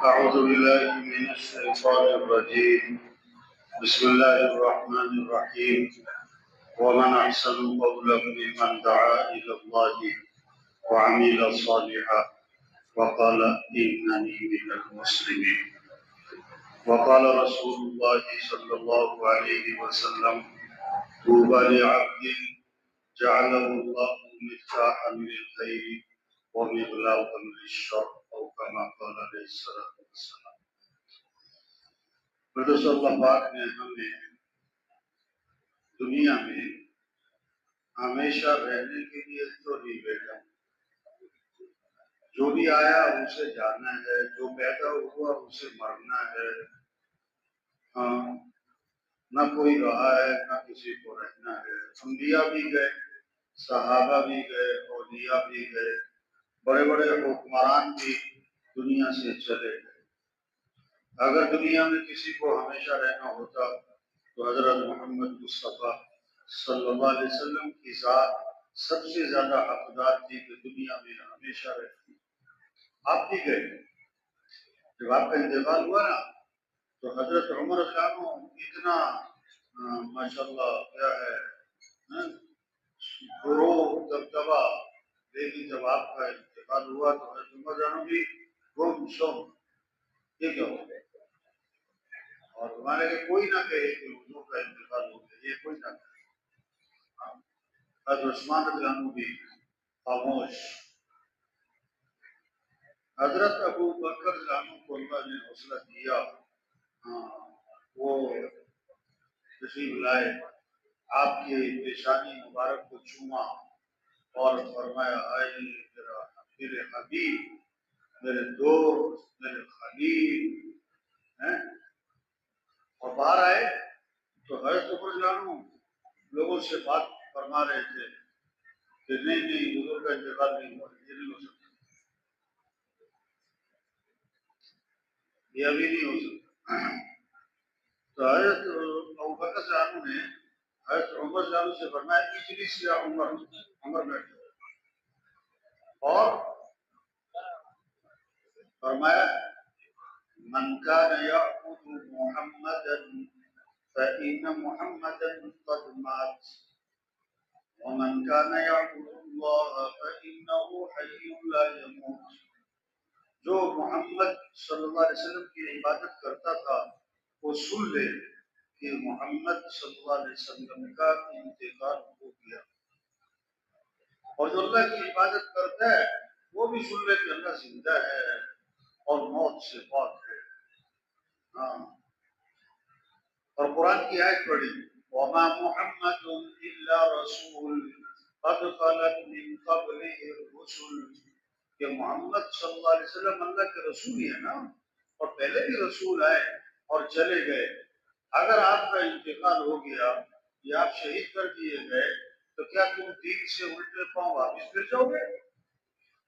أعوذ بالله من الشيطان الرجيم بسم الله الرحمن الرحيم ومن أحسن قولا ممن دعا إلى الله وعمل صالحا وقال إنني من المسلمين وقال رسول الله صلى الله عليه وسلم طوبى لعبد جعله الله مفتاحا للخير ومغلاقا للشر أو كما قال عليه الصلاة والسلام۔ قدس اللہ پاک نے ہمیں دنیا میں ہمیشہ رہنے کے لیے تو نہیں بھیجا، جو بھی آیا اسے جانا ہے، جو پیدا ہوا اسے مرنا ہے۔ ہاں، نہ کوئی رہا ہے نہ کسی کو رہنا ہے۔ انبیاء بھی گئے، صحابہ بھی گئے، اولیاء بھی گئے، بڑے بڑے حکمران بھی دنیا سے چلے گئے۔ اگر دنیا میں کسی کو ہمیشہ رہنا ہوتا تو حضرت محمد مصطفیٰ صلی اللہ علیہ وسلم کی ذات سب سے زیادہ حقدار تھی کہ دنیا میں ہمیشہ رہتی۔ آپ بھی گئے، جب آپ کا انتقال ہوا نا تو حضرت عمر رضی اللہ عنہ اتنا ماشاءاللہ کیا ہے دبدبا، لیکن جب آپ کا انتقال ہوا تو حضرت عمر رضی اللہ عنہ بھی گم سم، یہ کیا ہو گئے؟ اور ہمارے کہ کوئی نہ کہے کہ حضور کا انتقال ہو گیا، یہ کوئی نہ کہے۔ حضرت عثمان رضی اللہ عنہ بھی خاموش۔ حضرت ابو بکر رضی اللہ عنہ کو اللہ نے حوصلہ دیا، وہ تشریف لائے، آپ کی پیشانی مبارک کو چوما اور فرمایا اے میرے حبیب، میرے دوست، میرے خلیل ہیں۔ اور باہر آئے تو حضرت عمر رضی اللہ عنہ لوگوں سے بات فرما رہے تھے کہ نہیں حضور کا انتقال نہیں ہوا، یہ نہیں ہو سکتا، یہ ابھی نہیں ہو سکتا۔ تو حضرت ابو بکر رضی اللہ عنہ نے حضرت عمر رضی اللہ عنہ سے فرمایا اجلس یا عمر، عمر بیٹھو، اور فرمایا من كان يعبد محمدا فإن محمدا قد مات ومن كان يعبد الله فإنه حي لا يموت۔ جو محمد صلی اللہ علیہ وسلم کی عبادت کرتا تھا وہ سن لے کہ محمد صلی اللہ علیہ وسلم کا انتقال ہو گیا، اور جو اللہ کی عبادت کرتا ہے وہ بھی سن لے کہ اللہ زندہ ہے اور موت سے پاک ہے۔ ہاں، اور قرآن کی آیت پڑھی وَمَا مُحَمَّدٌ إِلَّا رَسُولٌ قَدْ خَلَتْ مِن قَبْلِهِ الرُّسُلُ، کہ محمد صلی اللہ علیہ وسلم اللہ کے رسول ہی ہے نا، اور پہلے بھی رسول آئے اور چلے گئے۔ اگر آپ کا انتقال ہو گیا یا آپ شہید کر دیے گئے تو کیا تم دین سے الٹے پاؤں واپس پھر جاؤ گے؟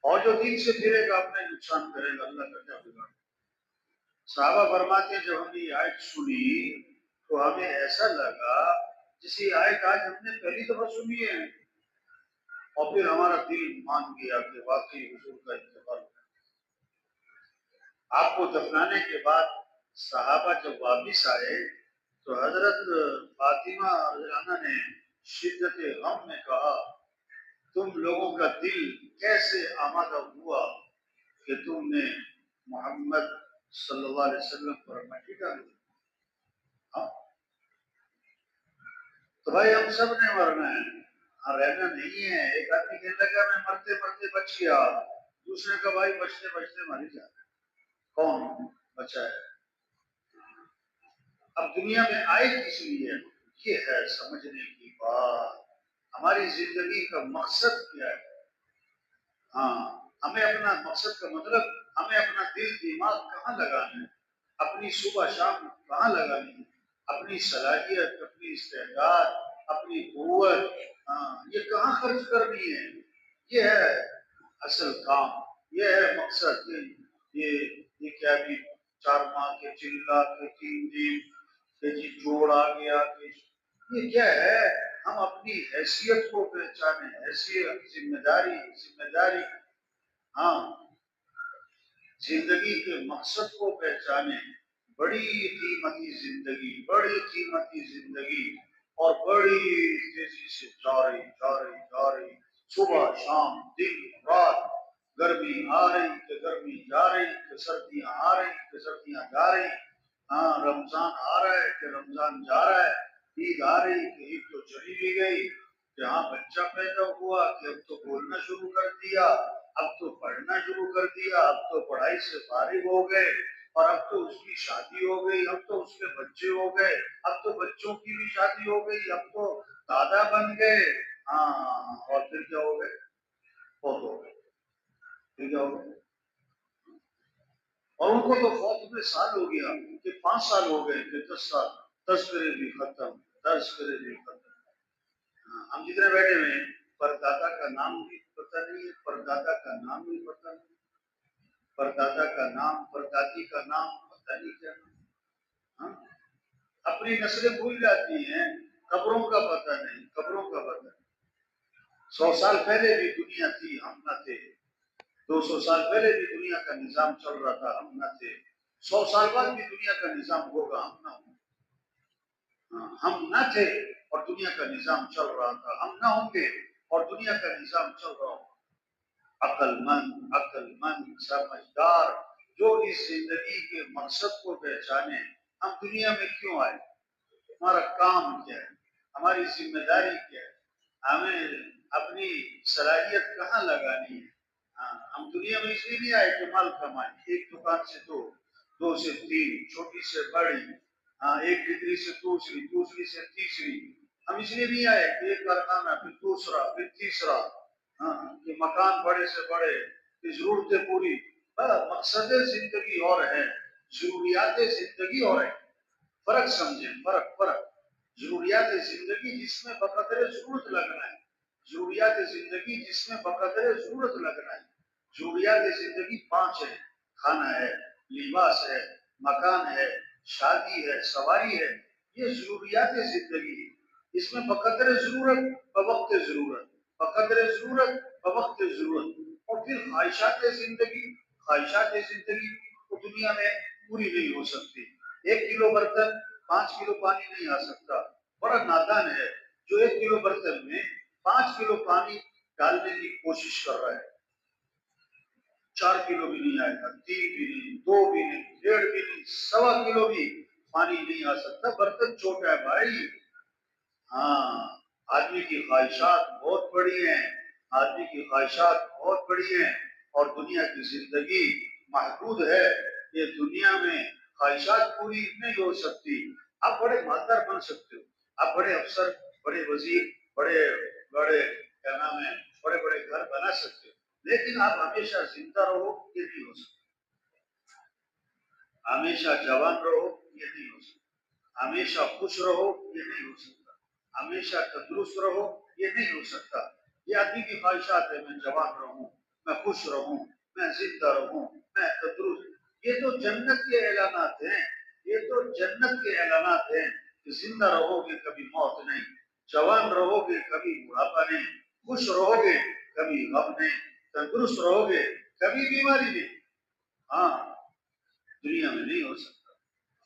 اور جو دین سے پھرے گا اپنا نقصان کرے گا، اللہ کا کیا بگاڑ۔ صحابہ فرماتے جب ہم نے یہ آیت سنی تو ہمیں ایسا لگا جسے یہ آیت آج ہم نے پہلی دفعہ سنی ہے، اور پھر ہمارا دل مان گیا کہ واقعی حضور کا انتقال ہوا۔ آپ کو دفنانے کے بعد صحابہ جب واپس آئے تو حضرت فاطمہ رضی اللہ عنہا نے شدت غم میں کہا تم لوگوں کا دل کیسے آمادہ ہوا کہ تم نے محمد صلی اللہ علیہ وسلم پر مٹی ڈالی؟ تو بھائی ہم سب نے مرنا ہے، ہاں رہنا نہیں ہے۔ ایک آدمی کہنے لگا میں مرتے مرتے بچ گیا، دوسرے کا بھائی بچتے بچتے مر جا، کون بچا ہے؟ اب دنیا میں آئے کس لیے؟ یہ ہے سمجھنے کی بات، ہماری زندگی کا مقصد کیا ہے۔ ہاں، ہمیں اپنا مقصد کا مطلب، ہمیں اپنا دل دماغ کہاں لگانا ہے، اپنی صبح شام کہاں لگانی ہے، اپنی صلاحیت، اپنی استعداد، اپنی قوت یہ کہاں خرچ کرنی ہے؟ یہ ہے اصل کام، یہ ہے مقصد۔ یہ کیا بھی 4 ماہ کے چلا کے 3 دن کہ جی جوڑ آ گیا، کہ یہ کیا ہے؟ ہم اپنی حیثیت کو پہچانے، حیثیت، ذمہ داری۔ ہاں، زندگی کے مقصد کو پہچانے. بڑی قیمتی زندگی، بڑی قیمتی زندگی، اور بڑی تیزی سے جا رہی جا رہی جا رہی. صبح شام دن رات، گرمی آ رہی کہ گرمی جا رہی، کہ سردیاں آ رہی کہ سردیاں جا رہی. ہاں، رمضان آ رہا ہے کہ رمضان جا رہا ہے. عید آ رہی کہ عید تو چلی بھی گئی. جہاں بچہ پیدا ہوا کہ اب تو بولنا شروع کر دیا، اب تو پڑھنا شروع کر دیا، اب تو پڑھائی سے فارغ ہو گئے، اور اب تو اس کی شادی ہو گئی، اب تو اس کے بچے ہو گئے، اب تو بچوں کی بھی شادی ہو گئی، اب تو دادا بن گئے. ہاں، اور پھر کیا ہو گئے؟ فوت ہو گئے. پھر کیا ہو گئے؟ اور ان کو تو فوت ہوئے سال ہو گیا کہ 5 سال ہو گئے کہ 10 سال. تذکرے بھی ختم، تذکرے بھی ختم. ہم جتنے بیٹھے ہوئے ہیں، پردادا کا نام بھی پتہ نہیں ہے، پردادا کا نام بھی پتہ نہیں، پردادا کا نام، پردادی کا نام پتہ نہیں کیا. ہاں؟ اپنی نسلیں بھول جاتی ہیں، قبروں کا پتہ نہیں، قبروں کا پتہ نہیں. 100 سال پہلے بھی دنیا تھی، ہم نہ تھے. 200 سال پہلے بھی دنیا کا نظام چل رہا تھا، ہم نہ تھے. 100 سال بعد بھی دنیا کا نظام ہوگا، ہم نہ ہوں. ہم نہ تھے اور دنیا کا نظام چل رہا تھا، ہم نہ ہوں گے اور دنیا کا نظام چل رہا ہوگا. عقل مند سمجھدار جو اس زندگی کے مقصد کو پہچانے. ہم دنیا میں کیوں آئے؟ ہمارا کام کیا ہے؟ ہماری ذمہ داری کیا ہے؟ ہمیں اپنی صلاحیت کہاں لگانی ہے؟ ہم دنیا میں اس لیے نہیں آئے کہ مال کمائیں. ایک دکان سے دو، دو سے تین، چھوٹی سے بڑی، ایک ڈگری سے دوسری، دوسری سے تیسری. ہم اس لیے نہیں آئے کہ ایک کارخانہ، پھر دوسرا، پھر تیسرا، کہ مکان بڑے سے بڑے، کہ ضرورتیں پوری. مقصد زندگی اور ہے، ضروریات زندگی اور ہے. فرق سمجھیں، فرق. ضروریات زندگی جس میں بقدر ضرورت لگنا ہے، ضروریات زندگی جس میں بقدر ضرورت لگنا ہے. ضروریات زندگی 5 ہیں: کھانا ہے، لباس ہے، مکان ہے، شادی ہے، سواری ہے. یہ ضروریات زندگی ہے. اس میں بقدر ضرورت بوقت ضرورت، بقدر ضرورت بوقت ضرورت. اور پھر خواہشات زندگی، خواہشات زندگی کو دنیا میں پوری نہیں ہو سکتی. 1 کلو برتن 5 کلو پانی نہیں آ سکتا. بڑا نادان ہے جو 1 کلو برتن میں 5 کلو پانی ڈالنے کی کوشش کر رہا ہے. 4 کلو بھی نہیں آئے گا، 3 بھی نہیں، 2 بھی نہیں، 1.5 بھی نہیں، 1.25 کلو بھی پانی نہیں آ سکتا. برتن چھوٹا ہے بھائی. ہاں، آدمی کی خواہشات بہت بڑی ہیں، آدمی کی خواہشات بہت بڑی ہیں، اور دنیا کی زندگی محدود ہے. یہ دنیا میں خواہشات پوری نہیں ہو سکتی. آپ بڑے مالدار بن سکتے ہو، آپ بڑے افسر، بڑے وزیر، بڑے بڑے کیا نام ہے، بڑے بڑے گھر بنا سکتے ہو، لیکن آپ ہمیشہ زندہ رہو یہ نہیں ہو سکتا. ہمیشہ جوان رہو یہ نہیں ہو سکتا. ہمیشہ خوش رہو یہ نہیں ہو سکتا. ہمیشہ تندرست رہو یہ نہیں ہو سکتا. یہ آدمی کی خواہشات ہے: میں جوان رہوں، میں خوش رہوں، میں زندہ رہوں، میں تندرست. یہ تو جنت کے اعلانات ہیں، یہ تو جنت کے اعلانات ہیں کہ زندہ رہو گے کبھی موت نہیں، جوان رہو گے کبھی بڑھاپا نہیں، خوش رہو گے کبھی غم نہیں، تندرست رہو گے کبھی بیماری نہیں. ہاں، دنیا میں نہیں ہو سکتا.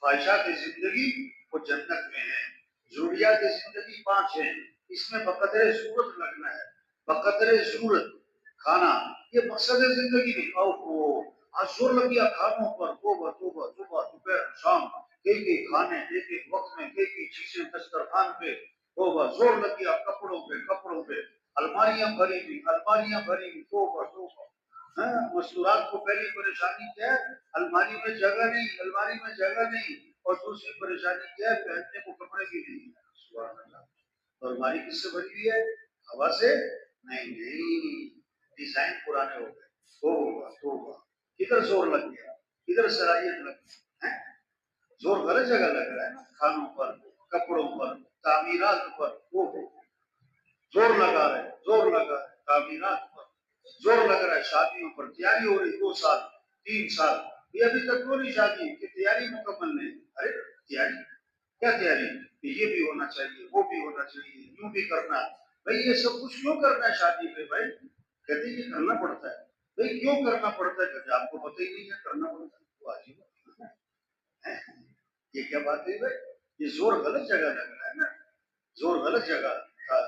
خواہشات زندگی وہ جنت میں ہے. ضروریات زندگی 5 ہیں، اس میں بقدر ضرورت لگنا ہے. بقدر ضرورت کھانا یہ مقصد زندگی نہیں. آج زور لگ گیا کھانوں پر، صبح دوپہر شام، ایک کھانے، ایک وقت میں ایک چیزیں دسترخوان پہ. زور لگ گیا کپڑوں پہ. الماریاں بھری ہوئی. مستورات کو پہلی پریشانی کیا ہے؟ الماری میں جگہ نہیں. اور دوسری پریشانی کیا ہے؟ پہننے کو کپڑے بھی نہیں. سبحان اللہ. تو الماری کس سے بھری ہوئی ہے؟ ہوا سے نہیں. ڈیزائن پرانے ہو گئے. توبہ. ادھر زور لگ گیا، ادھر صلاحیت لگ گئی. زور غلط جگہ لگ رہا ہے نا، کھانوں پر، کپڑوں پر، تعمیرات پر. زور لگا رہے تعمیرات پر. زور لگ رہا ہے شادیوں پر. تیاری ہو رہی 2 سال 3 سال، یہ ابھی تک کوئی شادی کی تیاری مکمل نہیں. ارے تیاری کیا تیاری؟ یہ بھی ہونا چاہیے، وہ بھی ہونا چاہیے، یوں بھی کرنا. بھائی یہ سب کچھ کیوں کرنا ہے شادی پہ؟ بھائی کہتے یہ کرنا پڑتا ہے. بھائی کیوں کرنا پڑتا ہے؟ کہ آپ کو پتہ ہی نہیں ہے کرنا پڑتا ہے، وہ عجیب ہے۔ یہ کیا بات ہے بھائی؟ یہ زور غلط جگہ لگ رہا ہے نا، زور غلط جگہ تھا۔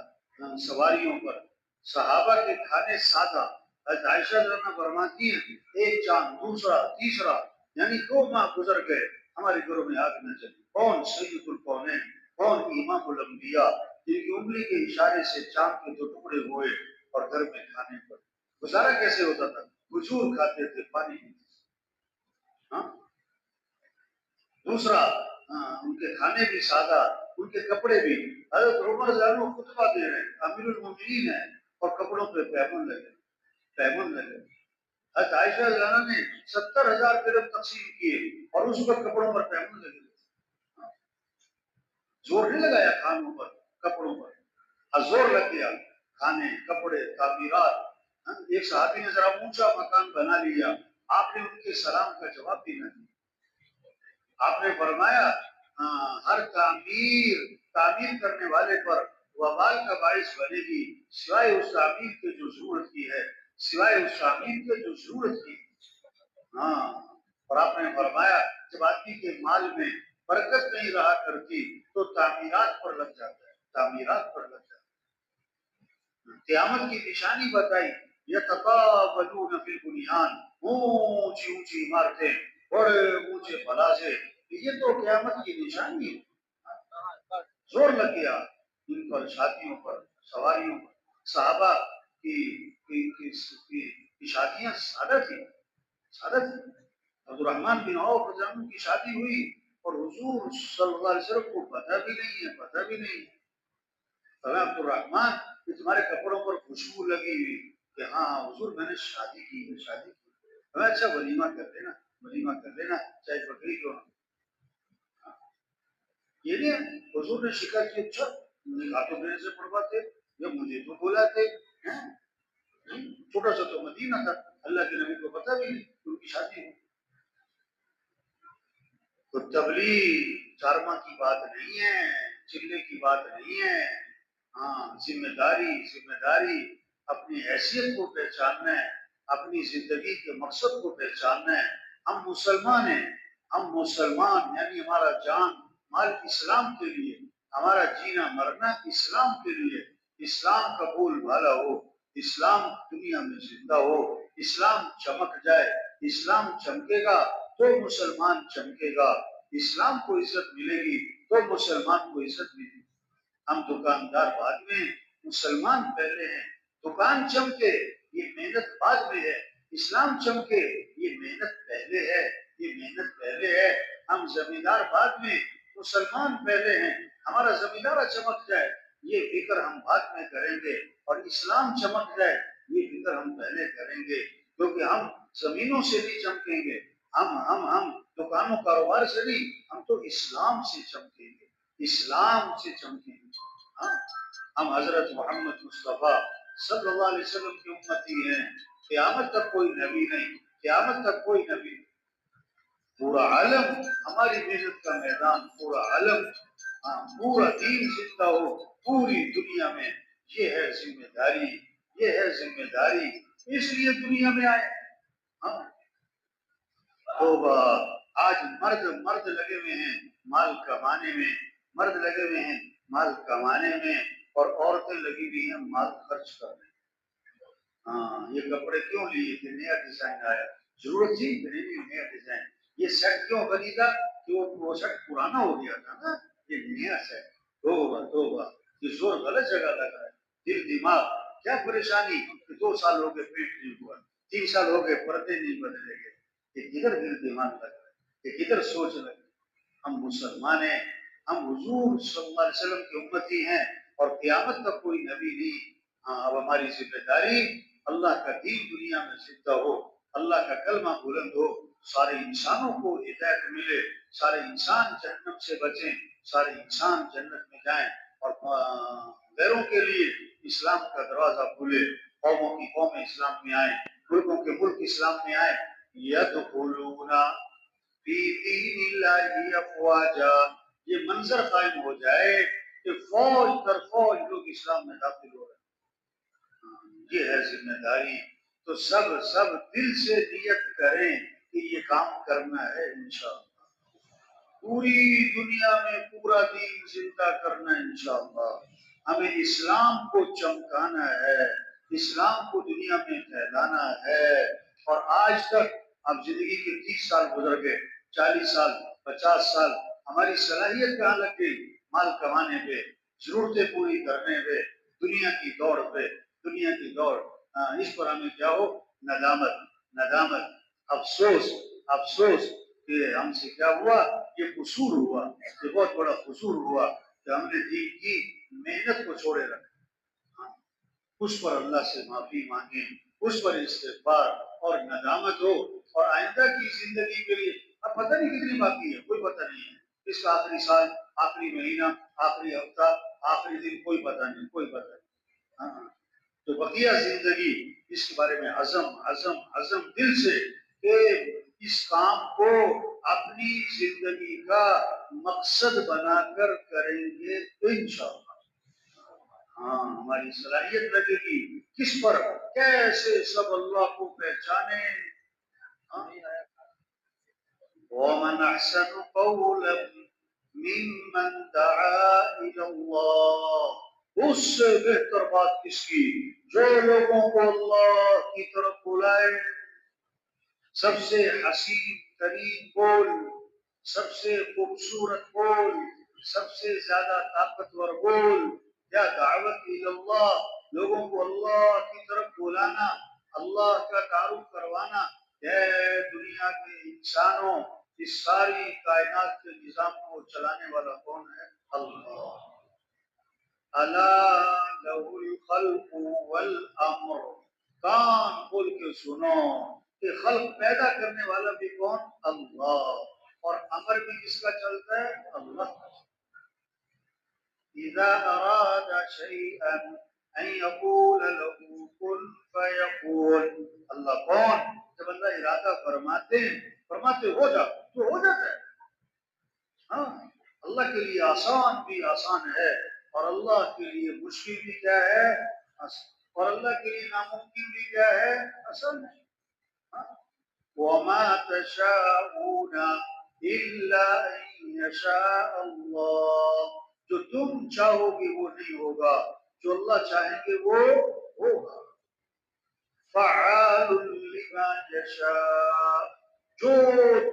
سواریوں پر صحابہ کے کھانے سادہ، عائشہ رضی فرماتی ہیں ایک چاند، دوسرا، تیسرا، یعنی 2 ماہ گزر گئے ہمارے گھروں میں آگ نہ چلی۔ کون سید القونین، کون امام الانبیاء، جن کی انگلی کے اشارے سے چاند کے 2 ٹکڑے ہوئے اور گھر میں کھانے پر گزارا کیسے ہوتا تھا؟ کھجور کھاتے تھے، پانی پیتے تھے۔ ہاں؟ دوسرا، ان کے کھانے بھی سادہ، ان کے کپڑے بھی۔ حضرت عمر رضی اللہ عنہ خطبہ دے رہے ہیں، امیر المومنین ہیں، اور کپڑوں پہ پیمن لگے، پیمن لگے۔ حضرت عائشہ رضی اللہ عنہ نے 70,000 درہم تقسیم کیے اور اس پر کپڑوں پر پیمن لگے۔ زور نہیں لگایا کھانوں پر، کپڑوں پر، زور لگ گیا۔ کھانے، کپڑے، تعمیرات۔ ایک صحابی نے ذرا اونچا مکان بنا لیا، آپ نے ان کے سلام کا جواب بھی نہ دیا۔ آپ نے فرمایا ہر تعمیر کرنے والے پر وبال کا باعث بنے گی، سوائے اس تعمیر کے جو ضرورت کی ہے، سوائے اس تعمیر کے جو ضرورت کی۔ ہاں، اور آپ نے فرمایا جب آدمی کے مال میں برکت نہیں رہا کرتی تو تعمیرات پر لگ جاتا ہے، تعمیرات پر لگ جاتا ہے۔ قیامت کی نشانی بتائی، یتقابلون فی البنیان، اونچی اونچی عمارتیں، بڑے اونچے پلازے، یہ تو قیامت کی نشانی ہے۔ زور لگ گیا ان پر، شادیوں پر، سواریوں پر۔ صحابہ کی شادیاں سادہ تھی، سادہ تھی۔ عبد الرحمن بن عوف رضی اللہ عنہ کی شادی ہوئی اور حضور صلی اللہ علیہ وسلم کو پتہ بھی نہیں ہے، پتہ بھی نہیں ہے۔ عبد الرحمن کہ تمہارے کپڑوں پر خوشبو لگی ہوئی کہ ہاں حضور میں نے شادی کی ہے، شادی کی۔ اچھا ولیمہ کر لینا، ولیمہ کر لینا، چاہے بکری کیوں نہ۔ یہ نہیں حضور نے شکایت کی، اچھا نکاح تو میرے سے پڑھواتے یا مجھے تو بلاتے، چھوٹا سا تو مدینہ تھا، اللہ کے نبی کو پتہ بھی نہیں ان کی شادی ہو۔ تو تبلیغ چارما کی بات نہیں ہے، چلے کی بات نہیں ہے۔ ہاں، ذمہ داری، ذمہ داری، اپنی حیثیت کو پہچاننا ہے، اپنی زندگی کے مقصد کو پہچاننا ہے۔ ہم مسلمان ہیں، ہم مسلمان، یعنی ہمارا جان مال اسلام کے لیے، ہمارا جینا مرنا اسلام کے لیے۔ اسلام کا بول بھالا ہو، اسلام دنیا میں زندہ ہو، اسلام چمک جائے، اسلام چمکے گا تو مسلمان چمکے گا، اسلام کو عزت ملے گی تو مسلمان کو عزت ملے گی۔ ہم دکاندار بعد میں، مسلمان پہلے ہیں۔ دکان چمکے یہ محنت بعد میں ہے، اسلام چمکے یہ محنت پہلے ہے، یہ محنت پہلے ہے۔ ہم زمیندار بعد میں، مسلمان پہلے ہیں۔ ہمارا زمیندارہ چمک جائے یہ فکر ہم بعد میں کریں گے، اور اسلام چمک جائے یہ فکر ہم پہلے کریں گے، کیونکہ ہم زمینوں سے نہیں چمکیں گے، ہم دکانوں کاروبار سے نہیں، ہم تو اسلام سے چمکیں گے، اسلام سے چمکیں گے۔ ہم حضرت محمد مصطفیٰ صلی اللہ علیہ وسلم کی امتی ہیں، قیامت تک کوئی نبی نہیں، قیامت تک کوئی نبی نہیں۔ پورا عالم ہماری محنت کا میدان، پورا عالم، پورا دین زندہ ہو پوری دنیا میں، یہ ہے ذمہ داری، یہ ہے ذمہ داری، اس لیے دنیا میں آئے۔ توبہ، آج مرد لگے ہوئے ہیں مال کمانے میں، مرد لگے ہوئے ہیں مال کمانے میں، اور عورتیں لگی ہوئی ہیں مال خرچ کرنے۔ ہاں، یہ کپڑے کیوں لیے کہ نیا ڈیزائن آیا، ضرورت تھی نیا ڈیزائن۔ یہ سیٹ کیوں خریدا کہ وہ سیٹ پرانا ہو گیا تھا نا، یہ نیا سیٹ۔ توبہ توبہ، یہ زور غلط جگہ لگا ہے۔ دل دماغ کیا پریشانی کہ 2 سال ہو گئے پیٹ نہیں ہوا، 3 سال ہو گئے پردے نہیں بدلے گئے، یہ کدھر دل دماغ لگ رہا ہے، یہ کدھر سوچ لگ رہی ہے۔ ہم مسلمان ہیں، ہم حضور صلی اللہ علیہ وسلم کی امتی ہیں، اور قیامت تک کوئی نبی نہیں۔ ہاں، اب ہماری ذمہ داری اللہ کا دین دنیا میں زندہ ہو، اللہ کا کلمہ بلند ہو، سارے انسانوں کو ہدایت ملے، سارے انسان جہنم سے بچیں، سارے انسان جنت میں جائیں، اور غیروں کے لیے اسلام کا دروازہ کھلے، قوموں کی قومیں اسلام میں آئیں، ملکوں کے ملک اسلام میں آئیں۔ یدخلون فی دین اللہ افواجا، یہ منظر قائم ہو جائے کہ فوج در فوج لوگ اسلام میں داخل ہو رہے ہیں۔ یہ ہے ذمہ داری۔ تو سب دل سے نیت کریں کہ یہ کام کرنا ہے انشاءاللہ، پوری دنیا میں پورا دین زندہ کرنا ہے انشاءاللہ، ہمیں اسلام کو چمکانا ہے، اسلام کو دنیا میں پھیلانا ہے۔ اور آج تک اب زندگی کے 30 سال گزر گئے، 40 سال 50 سال، ہماری صلاحیت کہاں لگ گئی؟ مال کمانے پہ، ضرورتیں پوری کرنے پہ، دنیا کی دوڑ پہ، دنیا کی دوڑ۔ اس پر ہمیں کیا ہو؟ ندامت، افسوس، افسوس کہ ہم سے کیا ہوا؟ یہ قصور ہوا، یہ بہت بڑا قصور ہوا کہ ہم نے دین کی محنت کو چھوڑے رکھا۔ اس پر اللہ سے معافی مانگیں، اس پر استغفار اور ندامت ہو، اور آئندہ کی زندگی کے لیے اب پتہ نہیں کتنی باقی ہے، کوئی پتہ نہیں ہے، اس کا آخری سال، آخری مہینہ، آخری ہفتہ، آخری دن، کوئی پتہ نہیں، کوئی پتہ نہیں۔ ہاں، تو بقیہ زندگی اس کے بارے میں عزم دل سے کہ اس کام کو اپنی زندگی کا مقصد بنا کر کریں گے انشاءاللہ۔ ہاں، ہماری صلاحیت لگے گی کس پر؟ کیسے سب اللہ کو پہچانے۔ وَمَنْ أَحْسَنُ قَوْلًا مِّمَّنْ دَعَا إِلَى اللَّهِ، اس سے بہتر بات کس کی؟ جو لوگوں کو اللہ کی طرف بلائے۔ سب سے حسین ترین بول، سب سے خوبصورت بول، سب سے زیادہ طاقتور بول، یا دعوت اللہ، لوگوں کو اللہ کی طرف بلانا، اللہ کا تعارف کروانا۔ اے دنیا کے انسانوں، اس ساری کائنات کے نظام کو چلانے والا کون ہے؟ اللہ۔ الا لہ الخلق والامر، کان کھول کے سنو کہ خلق پیدا کرنے والا بھی کون؟ اللہ، اور امر بھی کس کا چلتا ہے؟ اللہ کا۔ اذا اراد شيئا ان يقول له كن فيكون، اللہ کون؟ جب اللہ ارادہ فرماتے ہو جا تو ہو جاتا ہے۔ ہاں، اللہ کے لیے آسان بھی آسان ہے، اور اللہ کے لیے مشکل بھی کیا ہے؟ اور اللہ کے لیے ناممکن بھی کیا ہے؟ آسان ہے۔ وَمَا تَشَاءُونَ إِلَّا أَن يَشَاءَ اللَّهُ، جو تم چاہو گے وہ نہیں ہوگا، جو اللہ چاہیں گے وہ ہوگا۔ فَعَالٌ لِمَا يَشَاءُ، جو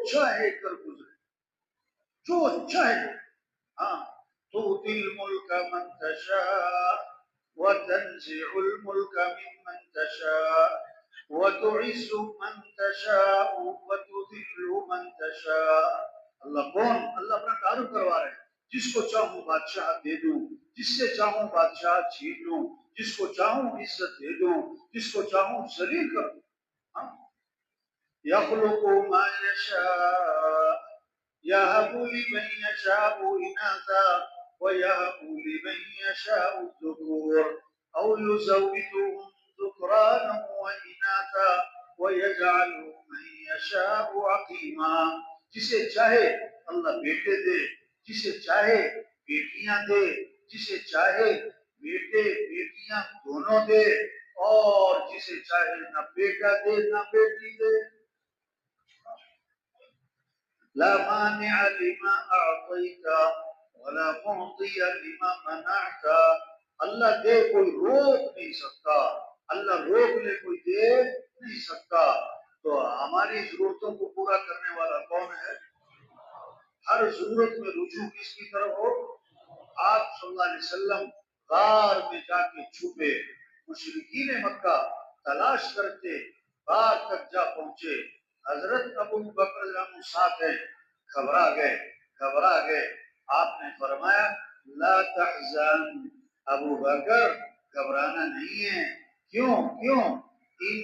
چاہے کر گزرے، جو چاہے۔ ہاں، تُؤْتِي الْمُلْكَ مَن تَشَاءُ وَتَنزِعُ الْمُلْكَ مِمَّن تَشَاءُ وَتُعِزُّ مَن تَشَاءُ وَتُذِلُّ مَن تَشَاءُ۔ اللہ کون؟ اللہ اپنا تعارف کروا رہے ہیں۔ جس کو چاہوں بادشاہ دے دوں، جس سے چاہوں بادشاہ چھین لوں، جس کو چاہوں عزت دے دوں، جس کو چاہوں ذلیل کر دوں۔ ہاں، يَخْلُقُ مَا يَشَاءُ يَهَبُ لِمَن يَشَاءُ إِنَاثًا وَيَهَبُ لِمَن يَشَاءُ الذُّكُورَ أَوْ يُزَوِّجُهُمْ ذُكْرَانًا وَإِنَاثًا وَيَجْعَلُ مَن يَشَاءُ عَقِيمًا، جسے چاہے اللہ بیٹے دے، جسے چاہے بیٹیاں دے، جسے چاہے بیٹے بیٹیاں دونوں دے، اور جسے چاہے نہ بیٹا دے نہ بیٹی دے۔ لا مانع لما اعطیت ولا معطی لما منعت، اللہ دے کوئی روک نہیں سکتا، اللہ روک لے کوئی دے نہیں سکتا۔ تو ہماری ضرورتوں کو پورا کرنے والا کون ہے؟ ہر ضرورت میں رجوع کس کی طرف ہو؟ آپ صلی اللہ علیہ وسلم غار میں جا کے چھپے، مشرکین مکہ تلاش کرتے، غار تک جا پہنچے، حضرت ابو بکر رضی اللہ عنہ ساتھ ہیں، گھبرا گئے۔ آپ نے فرمایا لا تحزن، ابو بکر گھبرانا نہیں ہے۔ کیوں؟ ان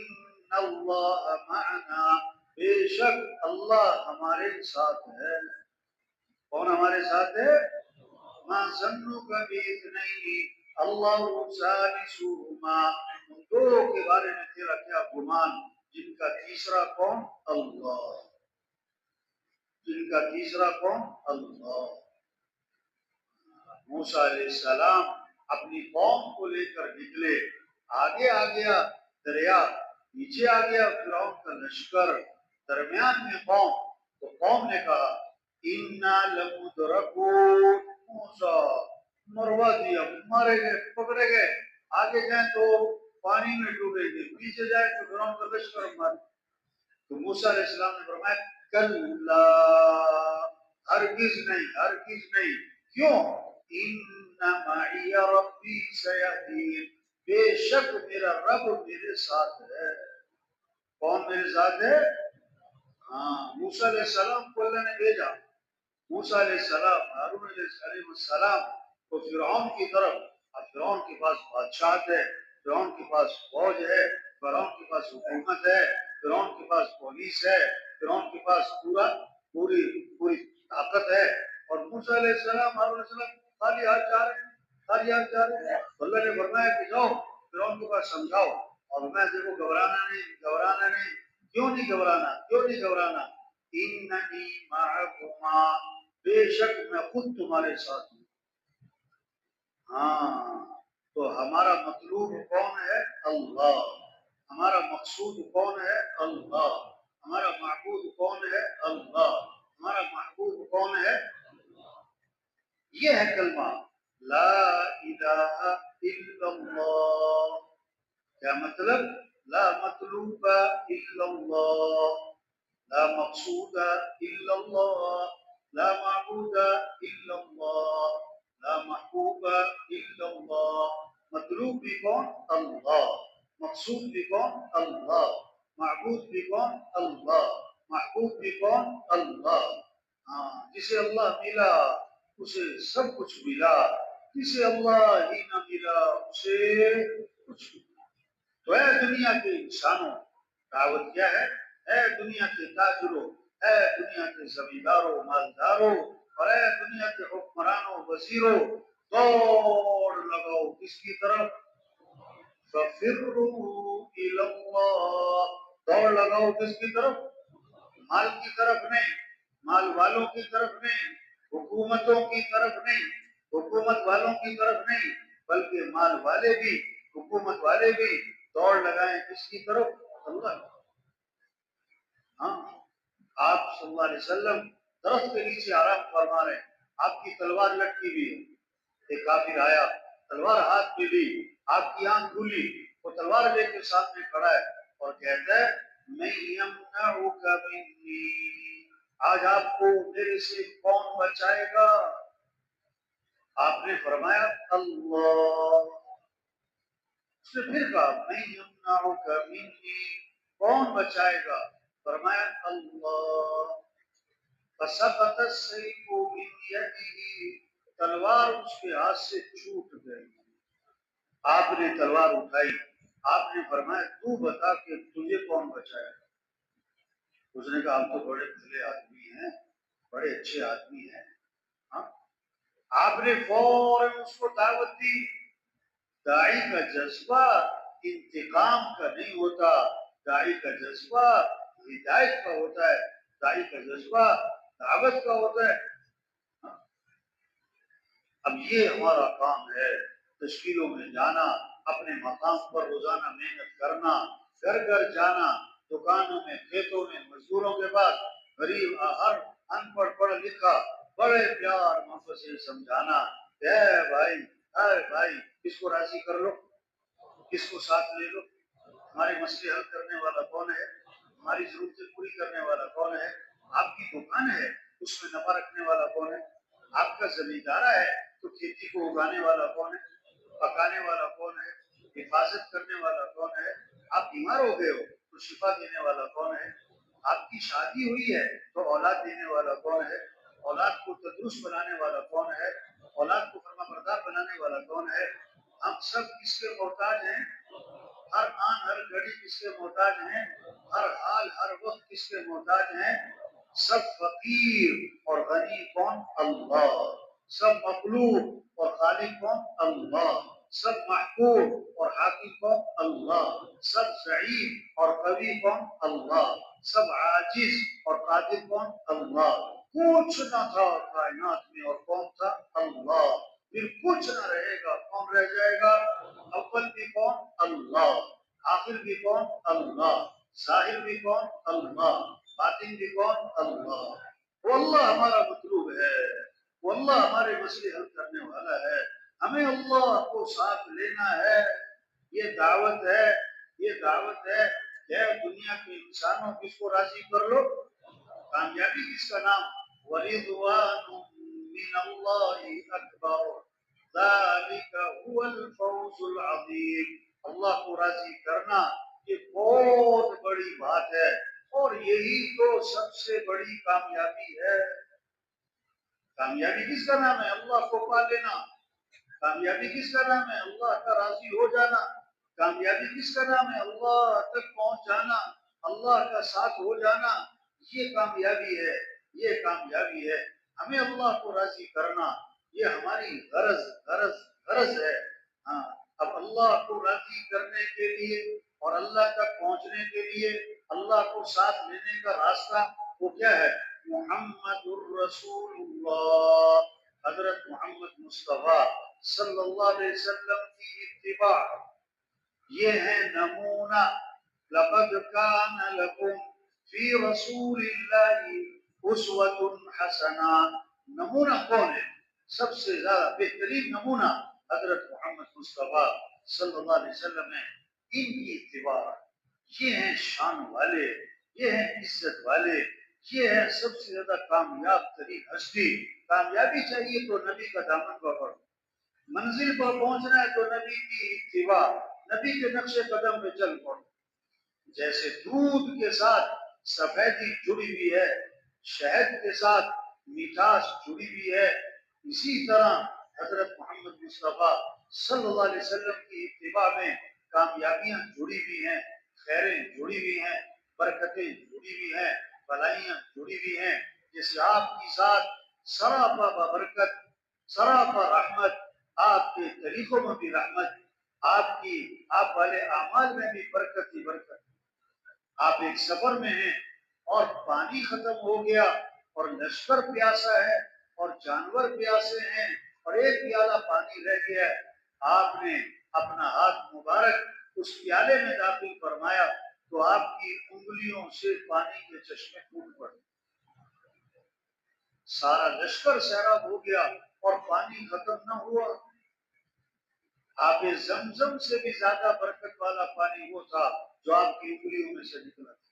اللہ معنا، بے شک اللہ ہمارے ساتھ ہے۔ کون ہمارے ساتھ ہے؟ ما ظنک باثنین اللہ ثالثہما، ان دو کے بارے میں تیرا کیا گمان، جن کا تیسرا کون؟ اللہ، جن کا تیسرا کون؟ اللہ۔ موسیٰ علیہ السلام اپنی قوم کو لے کر نکلے، آگے آ گیا دریا، نیچے آ گیا فرعون کا لشکر، درمیان میں قوم، تو قوم نے کہا اِنَّا لَمُدْرَكُونَ، موسیٰ مروا دیا، مارے گئے، پکڑے گئے، آگے جائیں تو پانی میں ڈوبے گے، پیچھے جائیں تو فرعون کا لشکر مار۔ تو موسیٰ علیہ السلام نے فرمایا کلا، ہرگز نہیں، ہرگز نہیں، کیوں؟ ان معی ربی سیہدین، بے شک میرا رب میرے ساتھ ہے۔ کون میرے ساتھ ہے؟ ہاں، موسیٰ علیہ السلام کو اللہ نے بھیجا، موسیٰ علیہ السلام، ہارون علیہ السلام کو فرعون کی طرف۔ اب فرعون کے پاس بادشاہت ہے، فرعون کے پاس فوج ہے، فرعون کے پاس حکومت ہے، فرعون کے پاس پولیس ہے، فرعون کے پاس پوری طاقت ہے، اور موسیٰ علیہ السلام، ہارون علیہ السلام خالی ہاتھ جا رہے ہیں، خالی ہاتھ جا رہے ہیں۔ اللہ نے فرمایا کہ جاؤ فرعون کے پاس سمجھاؤ، اور میں دیکھو گھبرانا نہیں، گھبرانا نہیں۔ کیوں نہیں گھبرانا؟ کیوں نہیں گھبرانا؟ اننی معکما، بے شک میں خود تمہارے ساتھ ہوں۔ ہاں، تو ہمارا مطلوب کون ہے؟ اللہ۔ ہمارا مقصود کون ہے؟ اللہ۔ ہمارا معبود کون ہے؟ اللہ۔ ہمارا محبوب کون ہے؟ یہ ہے کلمہ لا الہ الا اللہ۔ کیا مطلب؟ لا مطلوب الا اللہ، لا مقصود الا اللہ، لا معبود الا اللہ، لا محبوب الا اللہ۔ مطلوب بھی کون؟ اللہ۔ مقصود بھی کون؟ اللہ۔ معبود بھی کون؟ اللہ۔ محبوب بھی کون؟ اللہ۔ ہاں، جسے اللہ ملا اسے سب کچھ ملا، جسے اللہ ہی نہ ملا اسے کچھ بھی۔ تو اے دنیا کے انسانوں، دعوت کیا ہے؟ اے دنیا کے تاجروں، اے دنیا کے زمینداروں، مالداروں، اور اے دنیا کے حکمرانوں، وزیروں، دوڑ لگاؤ کس کی طرف؟ فَفِرُّوا إِلَى اللَّهِ، دوڑ لگاؤ کس کی طرف؟ مال کی طرف نہیں، مال والوں کی طرف نہیں، حکومتوں کی طرف نہیں، حکومت والوں کی طرف نہیں، بلکہ مال والے بھی، حکومت والے بھی دوڑ لگائیں کس کی طرف؟ اللہ۔ ہاں، آپ صلی اللہ علیہ وسلم درخت کے نیچے آرام فرما رہے ہیں، آپ کی تلوار لٹکی ہوئی ہے، ایک کافر آیا، تلوار ہاتھ میں لی، آپ کی آنکھ کھلی، وہ تلوار لے کے سامنے کھڑا ہے اور کہتا ہے میں یمنعک منی، آج آپ کو میرے سے کون بچائے گا؟ آپ نے فرمایا اللہ۔ اس نے پھر کہا میں یمنعک منی، کون بچائے گا؟ فرمایا اللہ۔ فسقط السیف من یدہ، تلوار اس کے ہاتھ سے چھوٹ گئی۔ آپ نے تلوار اٹھائی، آپ نے فرمایا تو بتا کہ تجھے کون بچایا؟ اس نے کہا ہم تو بڑے بھلے آدمی ہیں، بڑے اچھے آدمی ہیں۔ ہاں، آپ نے فوراً اس کو دعوت دی۔ داعی کا جذبہ انتقام کا نہیں ہوتا، داعی کا جذبہ ہدایت کا ہوتا ہے، داعی کا جذبہ دعوت کا ہوتا ہے۔ اب یہ ہمارا کام ہے، تشکیلوں میں جانا، اپنے مقام پر روزانہ محنت کرنا، گھر گھر جانا، دکانوں میں، کھیتوں میں، مزدوروں کے پاس، غریب ہر ان پڑھ پڑھ لکھا بڑے پیار محبت سے سمجھانا، اے بھائی، اے بھائی، کس کو راضی کر لو، کس کو ساتھ لے لو، ہمارے مسئلے حل کرنے والا کون ہے، ہماری ضرورتیں پوری کرنے والا کون ہے؟ آپ کی دکان ہے، اس میں نفع رکھنے والا کون ہے؟ آپ کا زمیندارہ ہے تو کھیتی کو اگانے والا کون ہے؟ پکانے والا کون ہے؟ حفاظت کرنے والا کون ہے؟ آپ بیمار ہو گئے ہو تو شفا دینے والا کون ہے؟ آپ کی شادی ہوئی ہے تو اولاد دینے والا کون ہے؟ اولاد کو تندرست بنانے والا کون ہے؟ اولاد کو فرما بردار بنانے والا کون ہے؟ ہم سب کس کے محتاج ہیں؟ ہر آن ہر گھڑی کس کے محتاج ہیں؟ ہر حال ہر وقت کس کے محتاج ہیں؟ سب فقیر اور غنی کون؟ اللہ۔ سب مخلوق اور خالق کون؟ اللہ۔ سب محبوب اور حاکم کون؟ اللہ۔ سب ضعیف اور قوی کون؟ اللہ۔ سب عاجز اور قادر کون؟ اللہ۔ کچھ نہ تھا کائنات میں اور کون تھا؟ اللہ۔ پھر کچھ نہ رہے گا، کون رہ جائے گا؟ اول بھی کون؟ اللہ۔ آخر بھی کون؟ اللہ. ظاہر بھی کون؟ اللہ. باطن بھی کون؟ اللہ. وہ اللہ ہمارا مطلوب ہے، وہ اللہ ہمارے مسئلے حل کرنے والا ہے. ہمیں اللہ کو ساتھ لینا ہے. یہ دعوت ہے، یہ دعوت ہے کہ دنیا کے انسانوں کس کو راضی کر لو؟ کامیابی کس کا نام؟ وَرِضْوَانٌ مِّنَ اللَّهِ أَكْبَرُ ذَلِكَ هُوَ الْفَوْزُ الْعَظِيمُ. اللہ کو راضی کرنا یہ بہت بڑی بات ہے، اور یہی تو سب سے بڑی کامیابی ہے. کامیابی کس کا نام ہے؟ اللہ کو پا لینا. کامیابی کس کا نام ہے؟ اللہ کا راضی ہو جانا. کامیابی کس کا نام ہے؟ اللہ تک پہنچ جانا، اللہ کا ساتھ ہو جانا. یہ کامیابی ہے، یہ کامیابی ہے. ہمیں اللہ کو راضی کرنا یہ ہماری غرض غرض غرض ہے. ہاں، اب اللہ کو راضی کرنے کے لیے اور اللہ تک پہنچنے کے لیے اللہ کو ساتھ لینے کا راستہ وہ کیا ہے؟ محمد الرسول اللہ، حضرت محمد مصطفیٰ صلی اللہ علیہ وسلم کی اتباع. یہ ہے نمونہ. لقد کان لکم فی رسول اللہ اسوۃ حسنہ. نمونہ کون ہے؟ سب سے زیادہ بہترین نمونہ حضرت محمد مصطفیٰ صلی اللہ علیہ وسلم ہے. ان کی اتباع، یہ ہیں شان والے، یہ ہیں عزت والے، یہ ہے سب سے زیادہ کامیاب ترین ہستی. کامیابی چاہیے تو نبی کا دامن پکڑو. منزل پر پہنچنا ہے تو نبی کی اتباع، نبی کے نقش قدم پہ چل پڑو. جیسے دودھ کے ساتھ سفیدی جڑی ہوئی ہے، شہد کے ساتھ میٹھاس جڑی ہوئی ہے، اسی طرح حضرت محمد مصطفیٰ صلی اللہ علیہ وسلم کی اتباع میں کامیابیاں جڑی ہوئی ہیں، خیریں جڑی ہوئی ہیں، برکتیں جڑی ہوئی ہیں، بھلائیاں جڑی ہوئی ہیں. جیسے آپ کی ذات سراپا برکت، سراپا رحمت، آپ کے طریقوں میں بھی رحمت، آپ والے اعمال میں بھی برکت ہی برکت. آپ ایک سفر میں ہیں اور پانی ختم ہو گیا اور لشکر پیاسا ہے اور جانور پیاسے ہیں اور ایک پیالہ پانی رہ گیا ہے. آپ نے اپنا ہاتھ مبارک اس پیالے میں داخل فرمایا تو آپ کی انگلیوں سے پانی کے چشمے پھوٹ پڑے. سارا لشکر سیراب ہو گیا اور پانی ختم نہ ہوا. آب زمزم سے بھی زیادہ برکت والا پانی وہ تھا جو آپ کی انگلیوں میں سے نکلا تھا.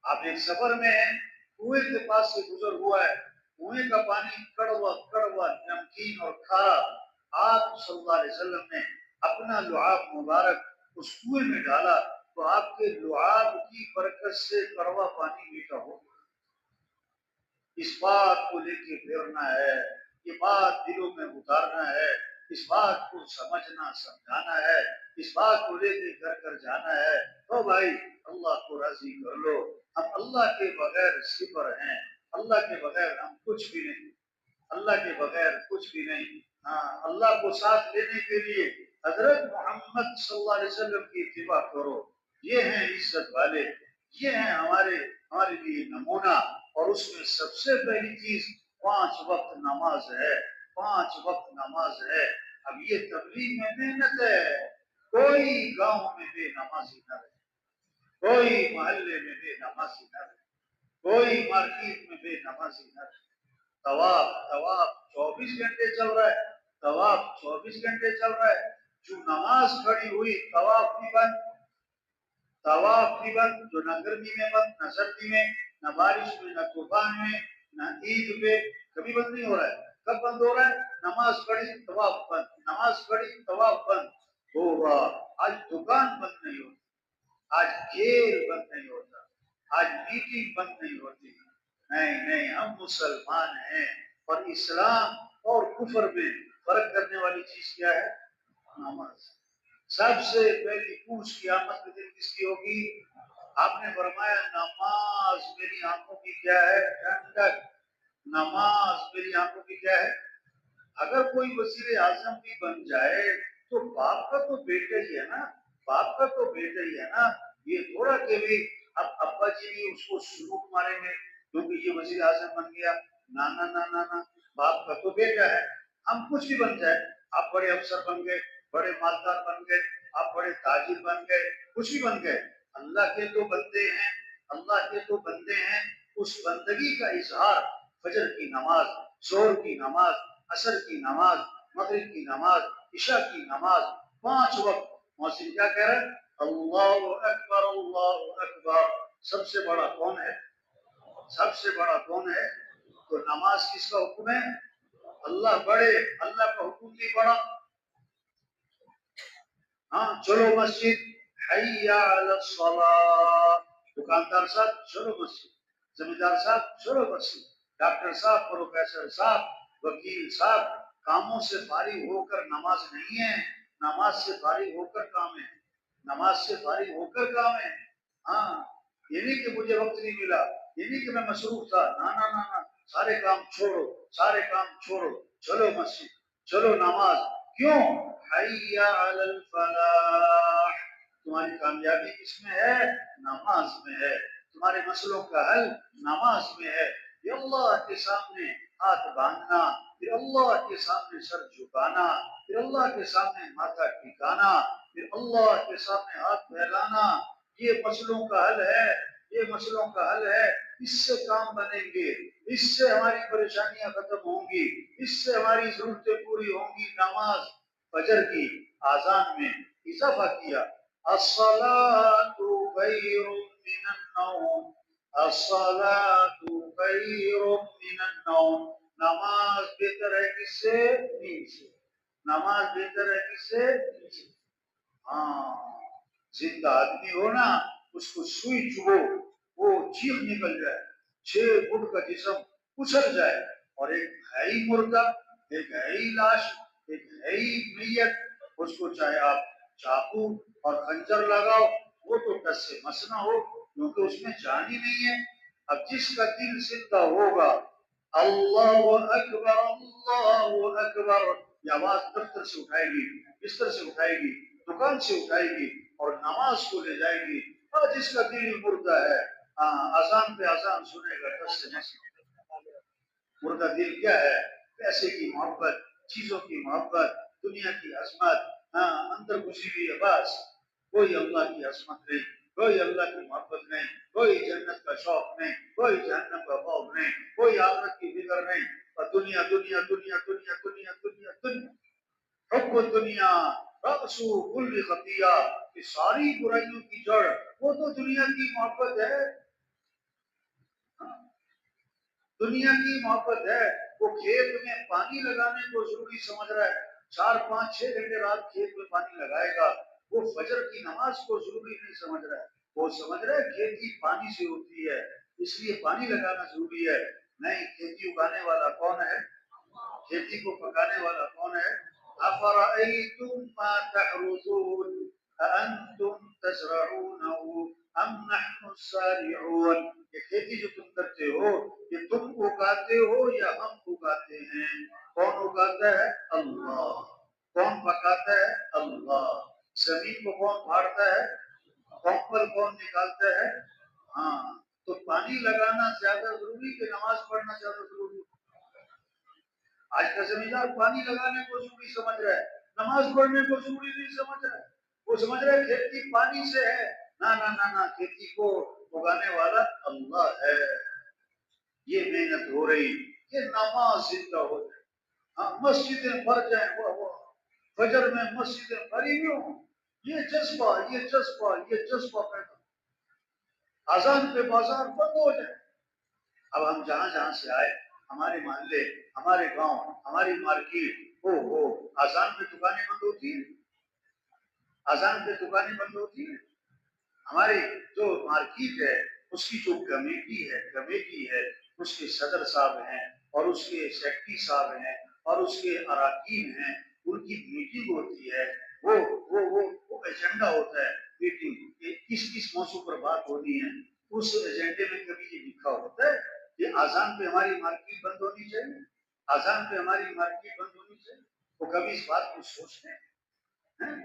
آپ ایک سفر میں ہیں، کنویں کے پاس سے گزر ہوا ہے، کنویں کا پانی کڑوا کڑوا نمکین اور کھارا. آپ صلی اللہ علیہ وسلم نے اپنا لعاب مبارک اس کنویں میں ڈالا تو آپ کے لعاب کی برکت سے کڑوا پانی میٹھا ہو. اس بات کو لے کے پھرنا ہے، یہ بات دلوں میں اتارنا ہے، اس بات کو سمجھنا سمجھانا ہے، اس بات کو لے کے گھر گھر جانا ہے. تو بھائی اللہ کو راضی کر لو. ہم اللہ کے بغیر صفر ہیں، اللہ کے بغیر ہم کچھ بھی نہیں، اللہ کے بغیر کچھ بھی نہیں. ہاں، اللہ کو ساتھ لینے کے لیے حضرت محمد صلی اللہ علیہ وسلم کی اتباع کرو. یہ ہیں عزت والے، یہ ہیں ہمارے لیے نمونہ. اور اس میں سب سے پہلی چیز 5 وقت نماز ہے. 5 وقت نماز ہے. اب یہ تبلیغ میں محنت ہے. کوئی گاؤں میں بے نمازی نہ رہے، کوئی محلے میں بے نمازی نہ رہے، کوئی مارکیٹ میں بے نمازی نہ رہے. طواف 24 گھنٹے چل رہا ہے، طواف 24 گھنٹے چل رہا ہے. جو نماز کھڑی ہوئی طواف بھی بند، طواف بھی بند. جو نہ گرمی میں بند، نہ سردی میں، نہ بارش میں، نہ طوفان میں، نہ عید پہ، کبھی بند نہیں ہو رہا ہے. کب بند ہو رہا ہے؟ نماز پڑھی طواف بند، نماز پڑھی طواف بند. ہوگا آج دکان بند نہیں ہوتی، آج کھیل بند نہیں ہوتا، آج میٹنگ بند نہیں ہوتی. نہیں نہیں، ہم مسلمان ہیں اور اسلام اور کفر میں فرق کرنے والی چیز کیا ہے؟ نماز. سب سے پہلی پوچھ قیامت کے دن کس کی ہوگی؟ آپ نے فرمایا نماز میری آنکھوں کی کیا ہے؟ ٹھنڈک. نماز میری آنکھوں کی کیا ہے؟ اگر کوئی وزیر اعظم بھی بن جائے تو باپ کا تو بیٹا ہی ہے نا، باپ کا تو بیٹا ہی ہے نا. یہ تھوڑا کہ بھی اب ابا جی بھی اس کو سلوک ماریں گے کیونکہ یہ وزیر اعظم بن گیا. نانا نانا نا، باپ کا تو بیٹا ہے. ہم کچھ بھی بن جائے، آپ بڑے افسر بن گئے، بڑے مالدار بن گئے، آپ بڑے تاجر بن گئے، کچھ بھی بن گئے، اللہ کے تو بندے ہیں، اللہ کے تو بندے ہیں، اس بندگی کا اظہار فجر کی نماز، ظہر کی نماز، عصر کی نماز، مغرب کی نماز، عشاء کی نماز، 5 وقت مؤذن کیا کہہ رہے ہیں؟ اللہ اکبر اللہ اکبر۔ سب سے بڑا کون ہے؟ سب سے بڑا کون ہے؟ تو نماز کس کا حکم ہے؟ اللہ بڑے، اللہ کا حکم بھی بڑا۔ ہاں چلو مسجد، حی علی الصلاۃ، دکاندار صاحب چلو مسجد، زمیندار صاحب چلو مسجد، ڈاکٹر صاحب، پروفیسر صاحب، وکیل صاحب، کاموں سے فارغ ہو کر نماز نہیں ہے، نماز سے فارغ ہو کر کام ہے، نماز سے فارغ ہو کر کام ہے۔ ہاں یہ نہیں کہ مجھے وقت نہیں ملا، یہ نہیں کہ میں مصروف تھا، نہ نہ نہ نہ، سارے کام چھوڑو، سارے کام چھوڑو، چلو مسجد، چلو نماز۔ کیوں؟ حی علی الفلاح، تمہاری کامیابی کس میں ہے؟ نماز میں ہے، تمہارے مسئلوں کا حل نماز میں ہے۔ یہ اللہ کے سامنے ہاتھ باندھنا، پھر اللہ کے سامنے سر جھکانا، پھر اللہ کے سامنے ماتھا ٹھکانا، پھر اللہ کے سامنے ہاتھ پھیلانا، یہ مسئلوں کا حل ہے، یہ مسئلوں کا حل ہے۔ اس سے کام بنیں گے، اس سے ہماری پریشانیاں ختم ہوں گی، اس سے ہماری ضرورتیں پوری ہوں گی۔ نماز فجر کی آذان میں اضافہ کیا، الصلاۃ خیر من النوم، الصلاۃ خیر من النوم، نماز بہتر ہے کس سے؟ نیند سے، نماز بہتر ہے کس سے؟ نیند سے۔ ہاں زندہ آدمی ہو نا، اس کو سوئی چبھو، وہ چیخ نکل جائے، 6 فٹ کا جسم اچھل جائے، اور ایک ہے ہی مردہ، ایک ہے ہی لاش، ایک ہے ہی میت، اس کو چاہے آپ چاقو اور خنجر لگاؤ، وہ تو ٹس سے مس نہ ہو، کیونکہ اس میں جان ہی نہیں ہے۔ اب جس کا دل زندہ ہوگا، اللہ اکبر اللہ اکبر، یہ آواز دفتر سے اٹھائے گی، بستر سے اٹھائے گی، دکان سے اٹھائے گی، اور نماز کو لے جائے گی۔ اور جس کا دل مردہ ہے، اذان پہ اذان سنے گا، ٹس سے مس۔ مردہ دل کیا ہے؟ پیسے کی محبت، چیزوں کی محبت، دنیا کی عظمت، اندر گھسی ہوئی ہے، بس کوئی اللہ کی عظمت نہیں، کوئی اللہ کی محبت نہیں، کوئی جنت کا شوق نہیں، کوئی جہنم کا خوف نہیں، کوئی آخرت کی فکر نہیں، اور دنیا دنیا دنیا دنیا دنیا دنیا دنیا، حب الدنیا رأس کل خطیہ، یہ ساری برائیوں کی جڑ وہ تو دنیا کی محبت ہے، دنیا کی محبت ہے۔ وہ کھیت میں پانی لگانے کو ضروری سمجھ رہا ہے، 4 5 6 گھنٹے رات کھیت میں پانی لگائے گا، وہ فجر کی نماز کو ضروری نہیں سمجھ رہا ہے، وہ سمجھ رہا ہے کھیتی پانی سے ہوتی ہے، اس لیے پانی لگانا ضروری ہے۔ نہیں، کھیتی اگانے والا کون ہے؟ کھیتی کو پکانے والا کون ہے؟ افرأیتم ما تحرثون اانتم تزرعونه ام نحن الزارعون، یہ کھیتی جو تم کرتے ہو، یہ تم اگاتے ہو یا ہم اگاتے ہیں؟ کون اگاتا ہے؟ اللہ۔ کون پکاتا ہے؟ اللہ۔ زمین کو کون پھاڑتا ہے؟ پمپل کون نکالتا ہے؟ ہاں، تو پانی لگانا زیادہ ضروری کہ نماز پڑھنا زیادہ ضروری؟ آج کا زمیندار پانی لگانے کو ضروری سمجھ رہا ہے، نماز پڑھنے کو ضروری نہیں سمجھ رہا ہے، وہ سمجھ رہا ہے کھیتی پانی سے ہے، نہ نہ نہ نہ، کھیتی کو اگانے والا اللہ ہے۔ یہ محنت ہو رہی کہ نماز زندہ ہو جائے، ہاں مسجدیں بھر جائیں، وہ فجر میں مسجدیں بھری ہوئی ہوں، یہ جذبہ یہ جذبہ یہ جذبہ پیدا، اذان پہ بازار بند ہو جائے۔ اب ہم جہاں جہاں سے آئے، ہمارے محلے، ہمارے گاؤں، ہماری مارکیٹ، ہو اذان پہ دکانیں بند ہوتی ہیں، اذان پہ دکانیں بند ہوتی ہیں۔ ہماری جو مارکیٹ ہے، اس کی جو کمیٹی ہے، اس کے صدر صاحب ہیں، اور اس کے سیکرٹری صاحب ہیں، اور اس کے اراکین ہیں، ان کی میٹنگ ہوتی ہے، وہ ایجنڈا ہوتا ہے میٹنگ کہ کس موضوع پر بات ہونی ہے، اس ایجنڈے میں کبھی یہ لکھا ہوتا ہے کہ اذان پہ ہماری مارکیٹ بند ہونی چاہیے، اذان پہ ہماری مارکیٹ بند ہونی چاہیے۔ وہ کبھی اس بات کو سوچتے ہیں؟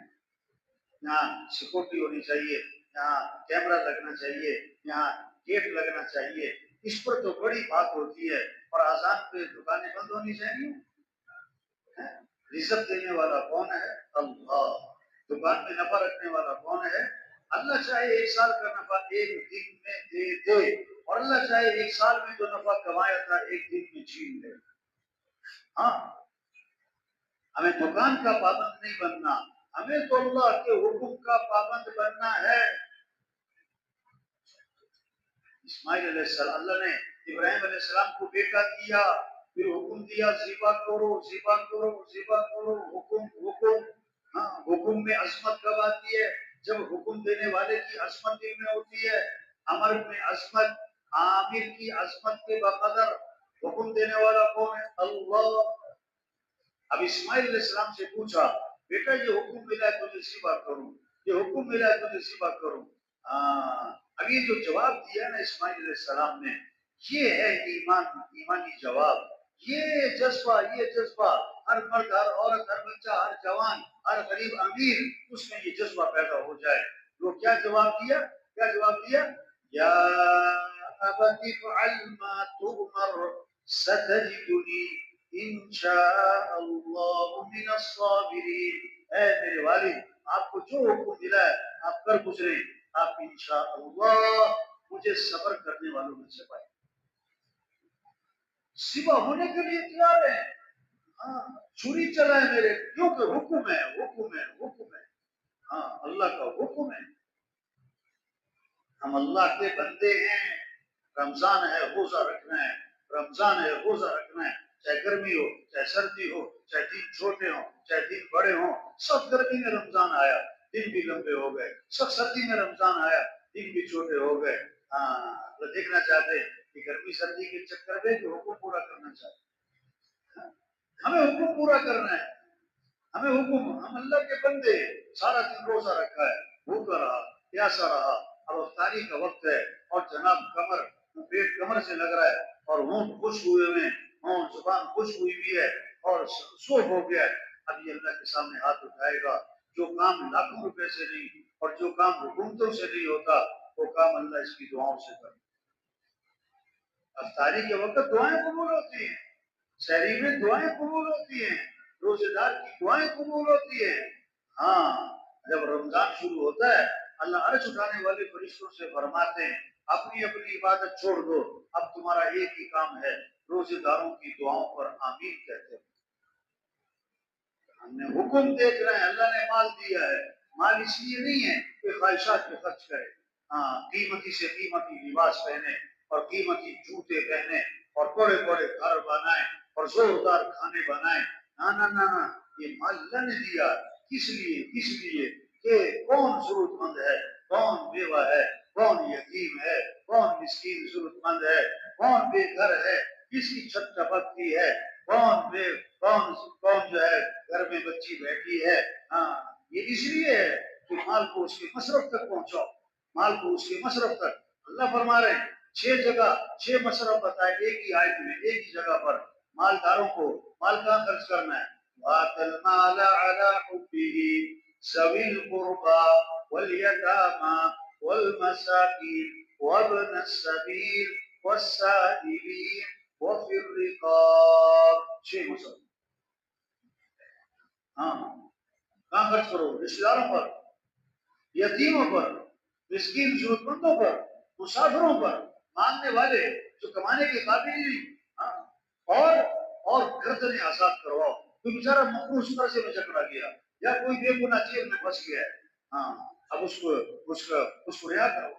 یہاں سیکورٹی ہونی چاہیے، یہاں کیمرہ لگنا چاہیے، یہاں گیٹ لگنا چاہیے، اس پر تو بڑی بات ہوتی ہے، اور اذان پہ دکانیں بند ہونی چاہیے۔ رزق دینے والا کون ہے؟ اللہ۔ دکان میں نفع رکھنے والا کون ہے؟ اللہ چاہے 1 سال کا نفع 1 دن میں دے دے، اور اللہ چاہے 1 سال میں جو نفع کمایا تھا 1 دن میں چھین لے۔ ہاں، ہمیں دکان کا پابند نہیں بننا، ہمیں تو اللہ کے حکم کا پابند بننا ہے۔ اسماعیل علیہ السلام، اللہ نے ابراہیم علیہ السلام کو بیٹا دیا، پھر حکم دیا ذبح کرو ذبح کرو ذبح کرو، حکم حکم۔ ہاں، حکم میں عظمت کب آتی ہے؟ جب حکم دینے والے کی عظمت دل میں ہوتی ہے۔ امر میں عظمت، عامر کی عظمت کے بقدر حکم دینے والا کون ہے؟ اللہ۔ اب اسماعیل علیہ السلام سے پوچھا، بیٹا یہ حکم ملا ہے تجھے ذبح کروں، یہ حکم ملا ہے تجھے ذبح کروں۔ اب یہ جو جواب دیا نا اسماعیل علیہ السلام نے، یہ ہے ایمان، ایمانی جواب۔ یہ جذبہ ہر مرد، ہر عورت، ہر بچہ، ہر جوان، ہر غریب امیر، اس میں یہ جذبہ پیدا ہو جائے۔ وہ کیا جواب دیا؟ کیا جواب دیا؟ یا ابت افعل ما تؤمر ستجدنی انشاء اللہ من الصابرین۔ اے میرے والد، آپ کو جو حکم ملا ہے آپ کر گزرے، آپ انشاءاللہ مجھے صبر کرنے والوں میں سے پائیں۔ ذبح ہونے کے لیے تیار ہے، ہاں، چھری چلائے میرے، کیونکہ حکم ہے حکم ہے حکم ہے۔ ہاں، اللہ کا حکم ہے۔ ہم اللہ کے بندے ہیں، رمضان ہے روزہ رکھنا ہے، رمضان ہے روزہ رکھنا ہے، چاہے گرمی ہو چاہے سردی ہو، چاہے دن چھوٹے ہوں چاہے دن بڑے ہوں۔ سب گرمی میں رمضان آیا دن بھی لمبے ہو گئے، سب سردی میں رمضان آیا دن بھی چھوٹے ہو گئے۔ ہاں، تو دیکھنا چاہتے ہیں کہ گرمی سردی کے چکر میں جو حکم پورا کرنا چاہتے ہیں، ہمیں حکم پورا کرنا ہے، ہمیں حکم، ہم اللہ کے بندے، سارا دن روزہ رکھا ہے، بھوکا رہا پیاسا رہا، اب افطاری کا وقت ہے اور جناب پیٹ کمر سے لگ رہا ہے اور ہونٹ خشک ہوئے ہوئے، ہونٹ زبان خشک ہوئی ہوئی ہے اور سو ہو گیا ہے۔ اب یہ اللہ کے سامنے ہاتھ اٹھائے گا۔ جو کام لاکھوں روپے سے نہیں اور جو کام حکومتوں سے نہیں ہوتا، وہ کام اللہ اس کی دعاؤں سے کرتا۔ افطاری کے وقت دعائیں قبول ہوتی ہیں، سحری میں دعائیں قبول ہوتی ہیں، روزے دار کی دعائیں قبول ہوتی ہیں۔ ہاں، جب رمضان شروع ہوتا ہے اللہ عرش اٹھانے والے فرشتوں سے فرماتے ہیں اپنی اپنی عبادت چھوڑ دو، اب تمہارا ایک ہی کام ہے، روزے داروں کی دعاؤں پر آمین کہتے ہیں۔ ہم نے حکم دیکھ رہے ہیں، اللہ نے مال دیا ہے، مال اس لیے نہیں ہے کہ خواہشات پہ خرچ کرے، ہاں، قیمتی سے قیمتی لباس پہنے اور قیمتی جوتے پہنے اور بڑے بڑے گھر بنائیں اور زوردار کھانے بنائیں، نہ نہ نہ نہ، یہ مال اللہ نے دیا کس لیے؟ کس لیے کہ کون ضرورت مند ہے، کون بیوہ ہے، کون یتیم ہے، کون مسکین ضرورت مند ہے، کون بے گھر ہے، کس کی چھت ٹپکتی ہے، کون جو ہے گھر میں بچی بیٹھی ہے۔ ہاں، یہ اس لیے ہے کہ مال کو اس کے مصرف تک پہنچاؤ، مال کو اس کے مصرف تک۔ اللہ فرما رہے ہیں 6 مصرف بتائے ایک ہی آیت میں، ایک ہی جگہ پر۔ مالداروں کو مال کہاں خرچ کرنا ہے؟ وَآتَ الْمَالَ عَلَىٰ حُبِّهِ ذَوِي الْقُرْبَىٰ وَالْيَتَامَىٰ وَالْمَسَاكِينِ وَابْنَ السَّبِيلِ وَالسَّائِلِينَ وَفِي الرِّقَابِ۔ 6 مصرف۔ ہاں، کہاں خرچ کرو؟ رشتہ داروں پر، یتیموں پر، مسکین ضرورت مندوں پر، مسافروں پر، مانگنے والے جو کمانے کے قابل نہیں، ہاں، اور گردنیں آزاد کرواؤ۔ کوئی بیچارہ مقروض قرضے میں جکڑا گیا یا کوئی بے گناہ جیل میں پھنس گیا ہے، ہاں، اب اس کو رہا کرو،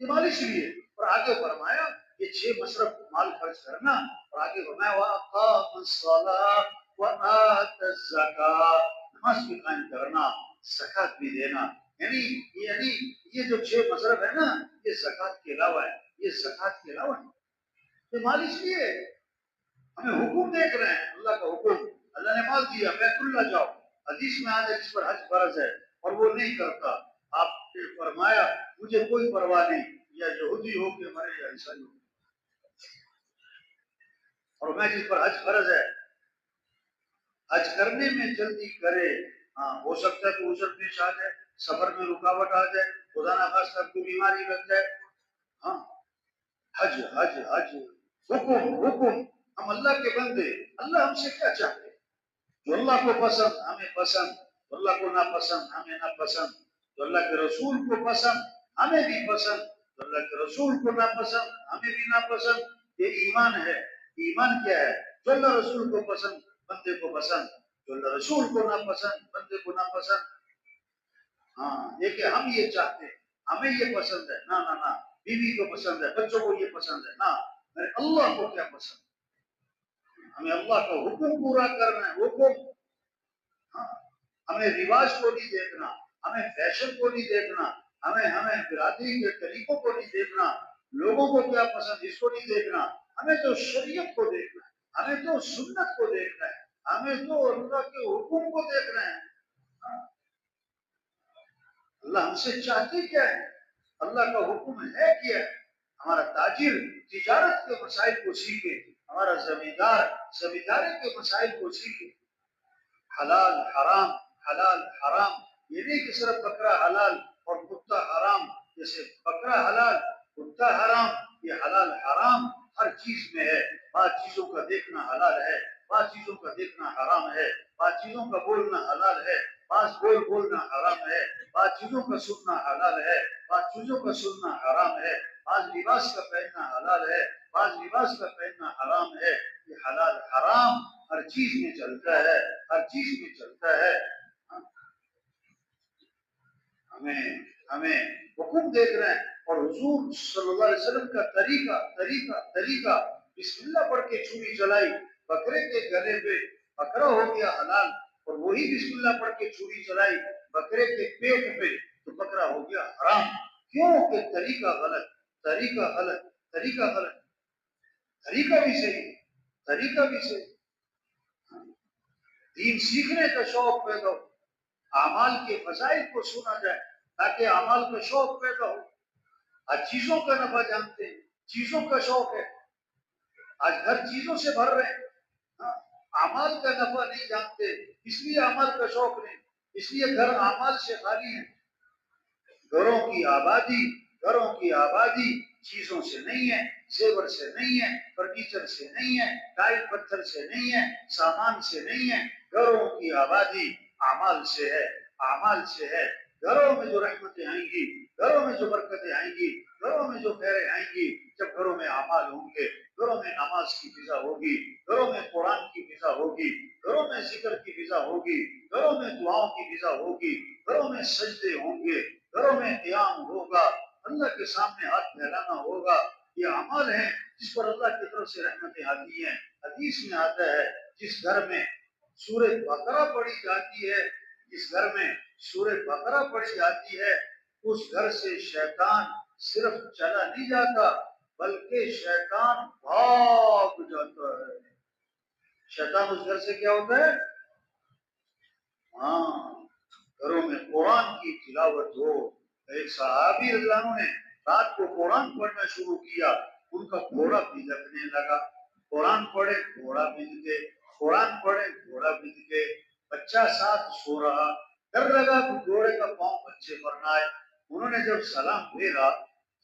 یہ مال اس لیے۔ اور آگے فرمایا یہ 6 مصرف مال خرچ کرنا، اور آگے فرمایا وَأَقَامَ الصَّلَاةَ وَآتَى الزَّكَاةَ، نماز بھی قائم کرنا، زکات بھی دینا۔ یعنی یہ جو 6 مصرف ہے نا، یہ زکات کے علاوہ ہے، یہ زکات کے علاوہ ہے، یہ مال اس لیے ہے۔ ہمیں حکم دیکھ رہے ہیں، اللہ کا حکم، اللہ نے مال دیا بیت اللہ جاؤ، حدیث میں آج جس پر حج فرض ہے اور وہ نہیں کرتا، آپ نے فرمایا مجھے کوئی پرواہ نہیں، یا یہودی ہو کہ مرے یا عیسائی ہو، اور میں جس پر حج فرض ہے حج کرنے میں جلدی کرے۔ ہاں، ہو سکتا ہے کہ عذر پیش آ جائے، سفر میں رکاوٹ آ جائے، خدا نہ خواستہ کوئی بیماری لگ جائے، ہاں، حج حج حج، حکم حکم۔ ہم اللہ کے بندے، اللہ ہم سے کیا چاہتے ہیں؟ جو اللہ کو پسند ہمیں پسند، تو اللہ کو ناپسند، ہمیں ناپسند، تو اللہ کے رسول کو پسند، ہمیں بھی پسند، تو اللہ کے رسول کو ناپسند، ہمیں بھی ناپسند۔ یہ ایمان ہے۔ ایمان کیا ہے؟ جو اللہ رسول کو پسند بندے کو پسند، جو اللہ رسول کو ناپسند بندے کو ناپسند۔ ہاں، یہ کہ ہم یہ چاہتے ہیں، ہمیں یہ پسند ہے، نہ نہ نہ، بیوی کو پسند ہے، بچوں کو یہ پسند ہے، نہ، میرے اللہ کو کیا پسند ہے؟ ہمیں اللہ کا حکم پورا کرنا ہے، حکم۔ ہاں، ہمیں رواج کو نہیں دیکھنا، ہمیں فیشن کو نہیں دیکھنا، ہمیں برادری کے طریقوں کو نہیں دیکھنا، لوگوں کو کیا پسند اس کو نہیں دیکھنا، ہمیں تو شریعت کو دیکھنا ہے، ہمیں تو سنت کو دیکھنا ہے، ہمیں تو اللہ کے حکم کو دیکھنا ہے۔ ہاں، اللہ ہم سے چاہتے کیا ہے؟ اللہ کا حکم ہے کیا ہے؟ ہمارا تاجر تجارت کے مسائل کو سیکھے، ہمارا زمیندار زمینداری کے مسائل کو سیکھے۔ حلال حرام، حلال حرام، یہ نہیں کہ صرف بکرا حلال اور کتا حرام، جیسے بکرا حلال کتا حرام، یہ حلال حرام ہر چیز میں ہے۔ بعض چیزوں کا دیکھنا حلال ہے، بعض چیزوں کا دیکھنا حرام ہے، بعض چیزوں کا بولنا حلال ہے، بعض بولنا حرام ہے، بعض چیزوں کا سننا حلال ہے، بعض چیزوں کا سننا حرام ہے، بعض لباس کا پہننا حلال ہے، بعض لباس کا پہننا حرام ہے۔ یہ حلال حرام ہر چیز میں چلتا ہے، ہر چیز میں چلتا ہے۔ ہمیں حکم دیکھ رہے ہیں، اور حضور صلی اللہ علیہ وسلم کا طریقہ بسم اللہ پڑھ کے چھری چلائی، بکرے کے گلے پہ بکرا ہو گیا حلال، اور وہی بسم اللہ پڑھ کے چھری چلائی بکرے کے پیٹ پہ تو بکرا ہو گیا حرام۔ کیوں کہ طریقہ غلط، طریقہ غلط، طریقہ غلط، طریقہ بھی صحیح، طریقہ بھی صحیح۔ دین سیکھنے کا شوق پیدا ہو، اعمال کے فضائل کو سنا جائے تاکہ اعمال کا شوق پیدا ہو۔ آج چیزوں کا نفع جانتے ہیں، چیزوں کا شوق ہے، آج گھر چیزوں سے بھر رہے ہیں، اعمال کا نفع نہیں جانتے، اس لیے اعمال کا شوق نہیں، اس لیے گھر اعمال سے خالی ہے۔ گھروں کی آبادی چیزوں سے نہیں ہے، زیور سے نہیں ہے، فرنیچر سے نہیں ہے، ٹائل پتھر سے نہیں ہے، سامان سے نہیں ہے، گھروں کی آبادی اعمال سے ہے، اعمال سے ہے۔ گھروں میں جو رحمتیں آئیں گی، گھروں میں جو برکتیں آئیں گی، گھروں میں جو خیریں آئیں گی، جب گھروں میں اعمال ہوں گے، گھروں میں نماز کی فضا ہوگی، گھروں میں قرآن کی فضا ہوگی، گھروں میں ذکر کی فضا ہوگی، گھروں میں دعاؤں کی فضا ہوگی، گھروں میں سجدے ہوں گے، گھروں میں قیام ہوگا، اللہ کے سامنے ہاتھ پھیلانا ہوگا۔ یہ اعمال ہیں جس پر اللہ کی طرف سے رحمتیں آتی ہیں۔ حدیث میں آتا ہے جس گھر میں سورہ بقرہ پڑھی جاتی ہے، جس گھر میں سورہ بقرہ پڑھی جاتی ہے، اس گھر سے شیطان صرف چلا نہیں جاتا بلکہ شیطان بھاگ جاتا ہے۔ شیطان اس گھر سے کیا ہوتا ہے؟ ہاں، گھروں میں قرآن کی تلاوت ہو۔ ایک صحابی رضی اللہ عنہ نے رات کو قرآن پڑھنا شروع کیا، ان کا گھوڑا بھجکنے لگا۔ قرآن پڑھے گھوڑا بھج گئے، قرآن پڑھے گھوڑا بھج گئے، بچہ ساتھ سو رہا، ڈر لگا کہ گھوڑے کا پاؤں بچے پر نہ آئے۔ انہوں نے جب سلام پھیرا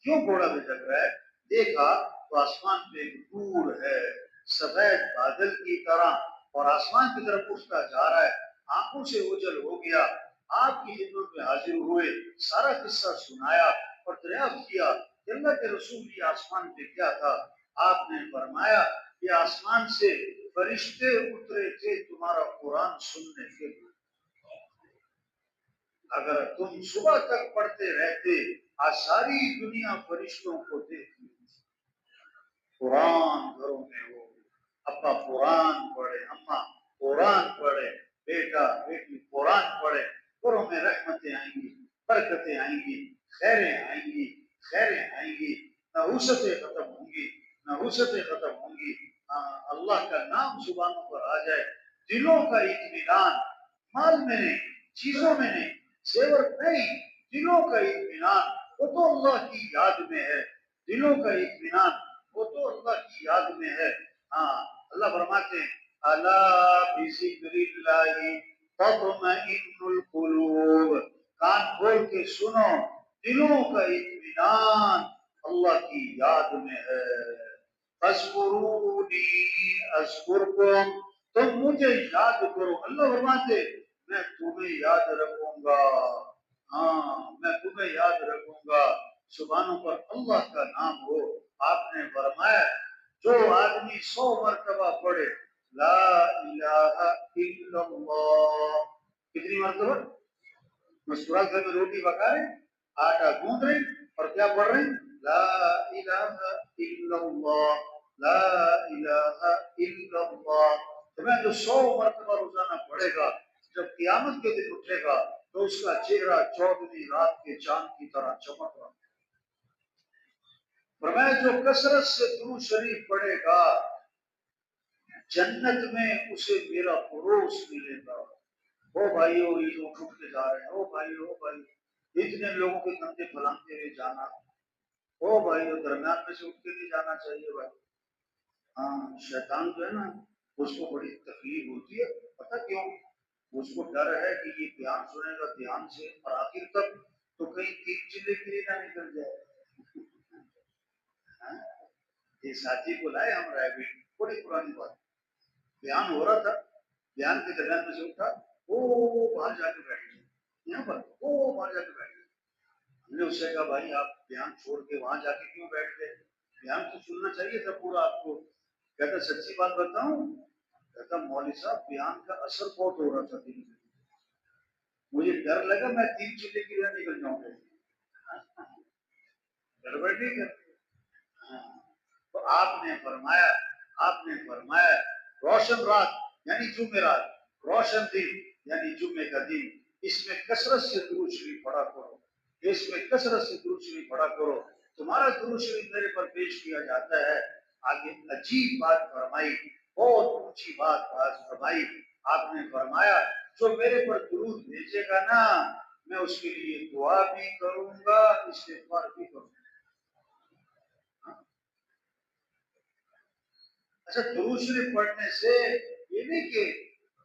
کیوں گھوڑا بھجک رہا ہے، دیکھا تو آسمان پہ ایک دور ہے سفید بادل کی طرح، اور آسمان کی طرف اٹھتا جا رہا ہے۔ آنکھوں سے اوجھل ہو گیا، آپ کی خدمت میں حاضر ہوئے، سارا قصہ سنایا اور دریافت کیا کہ اللہ کے رسول یہ آسمان پہ کیا تھا۔ آپ نے فرمایا یہ آسمان سے فرشتے اترے تھے تمہارا قرآن سننے کے لیے۔ اگر تم صبح تک پڑھتے رہتے آج ساری دنیا فرشتوں کو دیکھ لیتی۔ قرآن گھروں میں ہو، ابا قرآن پڑھے، اماں قرآن پڑھے، بیٹا بیٹی قرآن پڑھے، گھروں میں رحمتیں آئیں گی، برکتیں آئیں گی، خیریں آئیں گی، خیریں آئیں گی، نحوستیں ختم ہوں گی، نحوستیں ختم ہوں گی۔ اللہ کا نام زبانوں پر آ جائے، دلوں کا اطمینان، مال میں نہیں، چیزوں میں نہیں، زیور نہیں، دلوں کا اطمینان وہ تو اللہ کی یاد میں ہے، دلوں کا اطمینان وہ تو اللہ کی یاد میں ہے۔ ہاں، اللہ فرماتے ہیں الا بذکر اللہ تطمئن القلوب، کان کھول کے سنو، دلوں کا اطمینان اللہ کی یاد میں ہے۔ فاذکرونی اذکرکم، تم مجھے یاد کرو، اللہ فرماتے میں تمہیں یاد رکھوں گا، ہاں میں تمہیں یاد رکھوں گا، زبانوں پر اللہ کا نام ہو۔ آپ نے فرمایا جو آدمی 100 مرتبہ پڑھے لا الہ الا اللہ، کتنی مرتبہ؟ مسکرات گھر میں روٹی پکا رہے، آٹا گوندھ رہے اور کیا پڑھ رہے ہیں؟ لا الہ الا اللہ، لا الہ الا اللہ۔ تو میں جو 100 مرتبہ روزانہ پڑھے گا، جب قیامت کے دن اٹھے گا تو اس کا چہرہ 14ویں رات کے چاند کی طرح چمک رہا۔ فرمایا جو کثرت سے درود شریف پڑھے گا جنت میں اسے میرا پڑوس ملے گا۔ او بھائیو یہ لوگ اٹھ کے جا رہے ہیں، او بھائی اتنے لوگوں کے کندھے پھلانتے ہوئے جانا، او بھائیو درمیان میں سے اٹھ کے نہیں جانا چاہیے بھائی۔ ہاں شیطان جو ہے نا اس کو بڑی تکلیف ہوتی ہے، پتہ کیوں؟ اس کو ڈر ہے کہ یہ بیان سنے گا دھیان سے اور آخر تک تو کہیں 3 چلے کے لیے نہ نکل جائے۔ یہ ساتھی کو لائے ہم رائے بھی بڑی پرانی بات، بیان ہو رہا تھا، بیان کے درمیان میں سے اٹھا، وہ باہر جا کے بیٹھ گئے، یہاں پر وہ باہر جا کے بیٹھ گئے۔ ہم نے اس سے کہا بھائی آپ بیان چھوڑ کے وہاں جا کے کیوں بیٹھ گئے؟ بیان تو سننا چاہیے تھا پورا آپ کو۔ کہتا سچی بات بتاؤں، کہتا مولوی صاحب بیان کا اثر بہت ہو رہا تھا دل میں، مجھے ڈر لگا میں 3 چلے کے لیے نکل جاؤں گا، گڑبڑ نہیں کرتے۔ تو آپ نے فرمایا روشن رات یعنی جمعرات، روشن دن یعنی جمعے کا دن، اس میں کثرت سے درود شریف پڑھا کرو، اس میں کثرت سے درود شریف پڑھا کرو، تمہارا درود شریف میرے پر پیش کیا جاتا ہے۔ آگے عجیب بات فرمائی، بہت اونچی بات فرمائی۔ آپ نے فرمایا جو میرے پر درود بھیجے گا نا میں اس کے لیے دعا بھی کروں گا، استغفار بھی کروں گا۔ اچھا درود شریف پڑھنے سے یہ نہیں کہ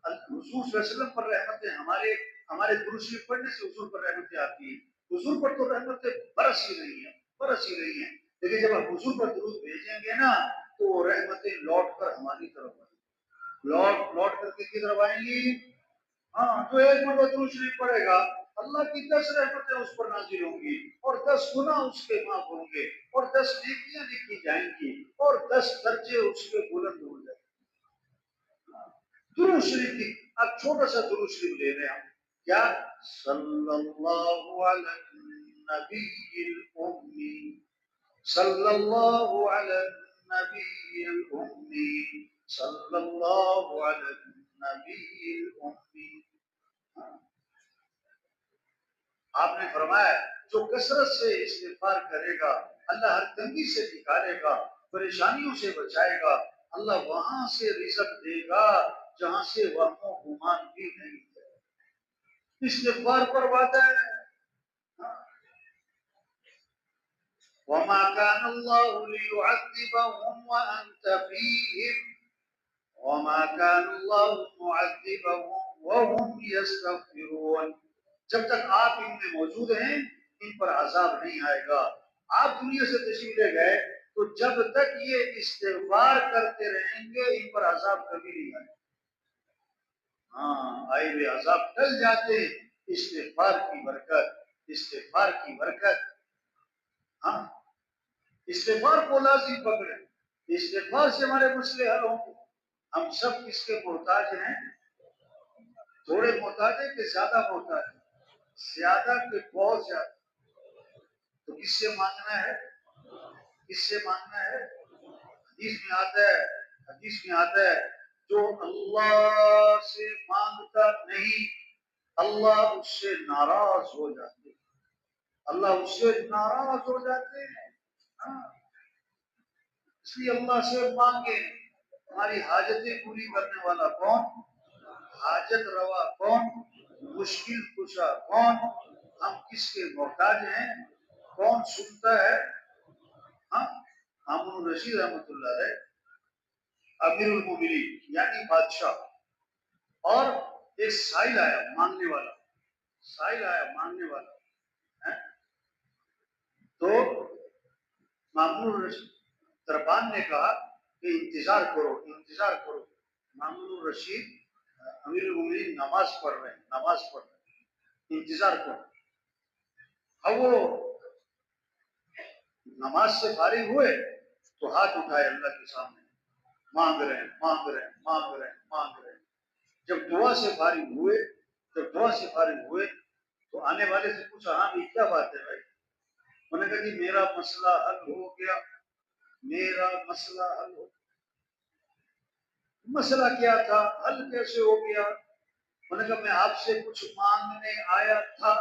حضور صلی اللہ علیہ وسلم پر رحمتیں ہمارے درود شریف پڑھنے سے حضور پر رحمتیں آتی ہیں، حضور پر تو رحمتیں برس ہی رہی ہیں، لیکن جب ہم حضور پر درود بھیجیں گے نا تو وہ رحمتیں لوٹ کر ہماری طرف آئیں گی، لوٹ کر کی طرف آئیں گی۔ ہاں جو 1 مرتبہ درود شریف پڑھے گا اللہ کی 10 رحمتیں اس پر نازل ہوں گی اور 10 گناہ اس کے معاف ہوں گے اور 10 نیکیاں لکھی جائیں گی اور 10 درجے اس کے بلند ہو جائیں گے۔ درود شریف کی اب چھوٹا سا درود شریف لے رہے ہیں ہم، کیا؟ صلی اللہ علی النبی الامی، صلی اللہ علی النبی الامی، صلی اللہ علی النبی الامی۔ آپ نے فرمایا جو کثرت سے استغفار کرے گا اللہ ہر تنگی سے نکالے گا، پریشانیوں سے بچائے گا، اللہ وہاں سے رزق دے گا جہاں سے وہم و گمان بھی نہیں ہے۔ استغفار پر وعدہ ہے۔ وما كان الله ليعذبهم وأنت فيهم وما كان الله معذبهم وهم يستغفرون۔ جب تک آپ ان میں موجود ہیں ان پر عذاب نہیں آئے گا۔ آپ دنیا سے تشریف لے گئے تو جب تک یہ استغفار کرتے رہیں گے ان پر عذاب کبھی نہیں آئے گا۔ ہاں آئے ہوئے عذاب ٹل جاتے ہیں استغفار کی برکت۔ ہاں استغفار کو لازم پکڑیں، استغفار سے ہمارے مسئلے حل ہوں گے۔ ہم سب کس کے محتاج ہیں؟ تھوڑے محتاج ہیں کہ زیادہ محتاج ہیں؟ زیادہ کہ بہت زیادہ۔ تو کس سے مانگنا ہے؟ حدیث میں آتا ہے جو اللہ سے مانگتا نہیں اللہ اس سے ناراض ہو جاتے ہیں، ہاں اس لیے اللہ سے مانگے۔ ہماری حاجتیں پوری کرنے والا کون؟ حاجت روا کون؟ مشکل کشا کون؟ ہم کس کے محتاج ہیں؟ کون سنتا ہے؟ ہاں ہارون رشید رحمۃ اللہ علیہ امیر المومنین یعنی بادشاہ، اور ایک سائل آیا مانگنے والا تو مامون رشید دربان نے کہا کہ انتظار کرو۔ مامون الرشید امیر المومنین نماز پڑھ رہے ہیں، نماز پڑھ رہے ہیں، انتظار کرو. اب وہ نماز سے فارغ ہوئے تو ہاتھ اٹھائے اللہ کے سامنے، مانگ رہے ہیں مانگ رہے ہیں مانگ رہے ہیں مانگ رہے ہیں. جب دعا سے فارغ ہوئے تو آنے والے سے پوچھا، ہاں یہ کیا بات ہے بھائی؟ انہوں نے کہا کہ میرا مسئلہ حل ہو گیا، میرا مسئلہ حل ہو گیا. مسئلہ کیا تھا؟ حل کیسے ہو گیا؟ انہوں نے کہا میں آپ سے کچھ مانگنے آیا تھا،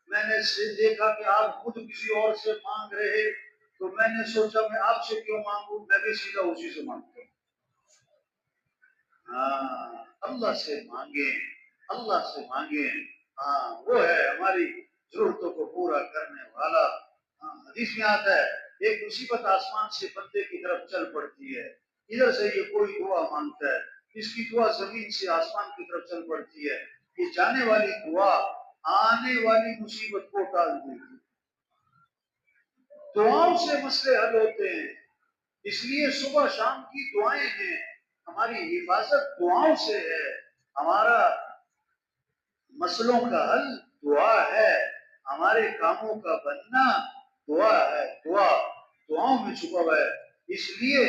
میں نے دیکھا کہ آپ خود کسی اور سے مانگ رہے، تو میں نے سوچا میں آپ سے کیوں مانگوں، میں بھی سیدھا اسی سے مانگتا ہوں. ہاں، اللہ سے مانگیں، اللہ سے مانگیں. ہاں، وہ ہے ہماری ضرورتوں کو پورا کرنے والا. ہاں، حدیث میں آتا ہے ایک مصیبت آسمان سے بندے کی طرف چل پڑتی ہے، ادھر سے یہ کوئی دعا مانگتا ہے، اس کی دعا زمین سے آسمان کی طرف چل پڑتی ہے، یہ جانے والی دعا آنے والی مصیبت کو ٹال دے گی. دعاؤں سے مسئلے حل ہوتے ہیں، اس لیے صبح شام کی دعائیں ہیں، ہماری حفاظت دعاؤں سے ہے، ہمارا مسئلوں کا حل دعا ہے، ہمارے کاموں کا بننا دعا ہے. دعاؤں میں چھپا ہوا ہے. اس لیے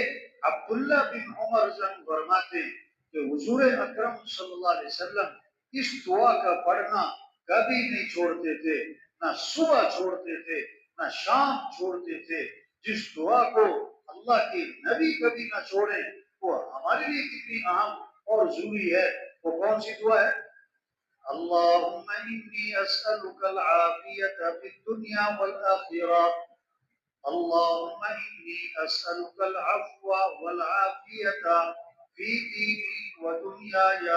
عبداللہ بن عمر فرماتے ہیں کہ حضور اکرم صلی اللہ علیہ وسلم اس دعا کا پڑھنا کبھی نہیں چھوڑتے تھے، نہ صبح چھوڑتے تھے نہ شام چھوڑتے تھے. جس دعا کو اللہ کے نبی کبھی نہ چھوڑیں وہ ہمارے لیے کتنی اہم اور ضروری ہے. وہ کون سی دعا ہے؟ اللهم إني أسألك العافية في الدنيا والآخرة، اللهم إني أسألك العفو والعافية في ديني ودنياي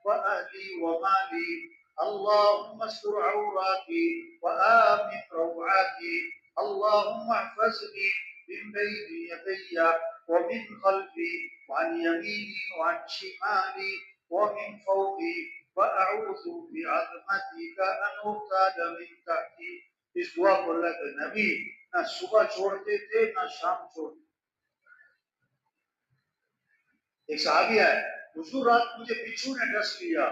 وأهلي ومالي، اللهم استر عوراتي وآمن روعاتي، اللهم احفظني من بين يدي ومن خلفي وعن يميني وعن شمالي ومن فوقي، وأعوذ بعظمتك أن أغتال من تحتي. اس دعا کو اللہ کے نبی نہ صبح چھوڑتے تھے نہ شام چھوڑتے. ایک صحابی ہے، حضور رات مجھے بچھو نے ڈس لیا،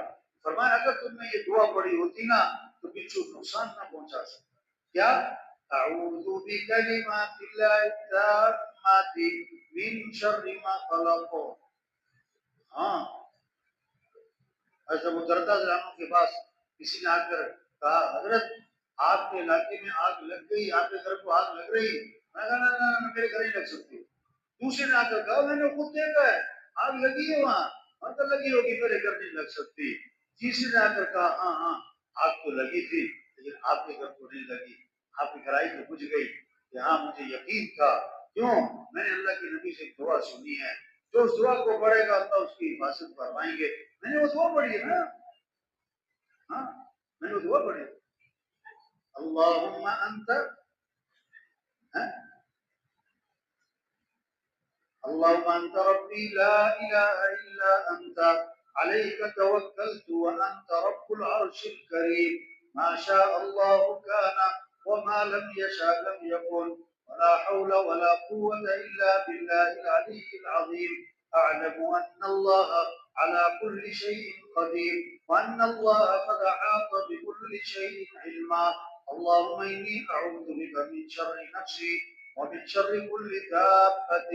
فرمایا اگر تم نے یہ دعا پڑھی ہوتی نا تو بچھو نقصان نہ پہنچا سکتا. کیا؟ اعوذ بکلمات اللہ التامات من شر ما خلق. ہاں، حضرت ابو درداء رضی اللہ عنہ کے پاس کسی نے آ کر کہا حضرت آپ کے علاقے میں آگ لگ گئی، آپ کے گھر کو آگ لگ رہی. میں کہا نہ میرے گھر نہیں لگ سکتی. دوسرے نے آ کر کہا میں نے خود دیکھا ہے آگ لگی ہے وہاں، مطلب لگی ہوگی، میرے گھر نہیں لگ سکتی. تیسرے نے آ کر کہا ہاں ہاں آگ تو لگی تھی لیکن آپ کے گھر کو نہیں لگی، آپ کی گھرائی تو بجھ گئی. کہ ہاں مجھے یقین تھا، کیوں؟ میں نے اللہ کے نبی سے دعا سنی ہے، جو اس دعا کو پڑھے گا اللہ اس کی حفاظت فرمائیں گے. میں نے وہ دعا پڑھی ہے نا، ہاں میں نے وہ دعا پڑھی. اللہم انت اللهم أنت ربي لا إله إلا أنت عليك توكلت وأنت رب العرش الكريم ما شاء الله كان وما لم يشاء لم يكن ولا حول ولا قوة إلا بالله العلي العظيم. أعلم أن الله على كل شيء قدير وأن الله قد أحاط بكل شيء علما. اللهم إني أعوذ بك من شر نفسي ومن شر كل دابة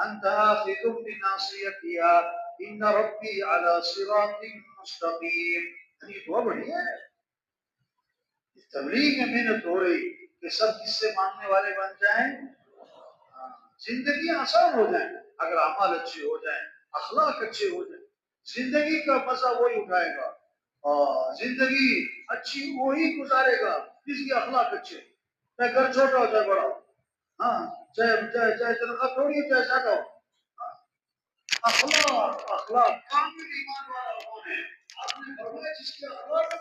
أنت آخذ بناصيتها إن ربي على صراط مستقيم. یہ دعا بڑی ہے. اس تبلیغ میں محنت ہو رہی کہ سب کس سے مانگنے والے بن جائیں، زندگی آسان ہو جائیں اگر اعمال اچھے ہو جائیں، اخلاق اچھے ہو جائیں. زندگی کا مزہ وہی اٹھائے گا اور زندگی اچھی وہی گزارے گا جس کے اخلاق اچھے، چاہے گھر چھوٹا ہو چاہے بڑا ہو، ہاں چاہے تنخواہ تھوڑی ہو چاہے زیادہ ہو. اخلاق کامل ایمان والا کون ہے؟ آپ نے فرمایا جس کے اخلاق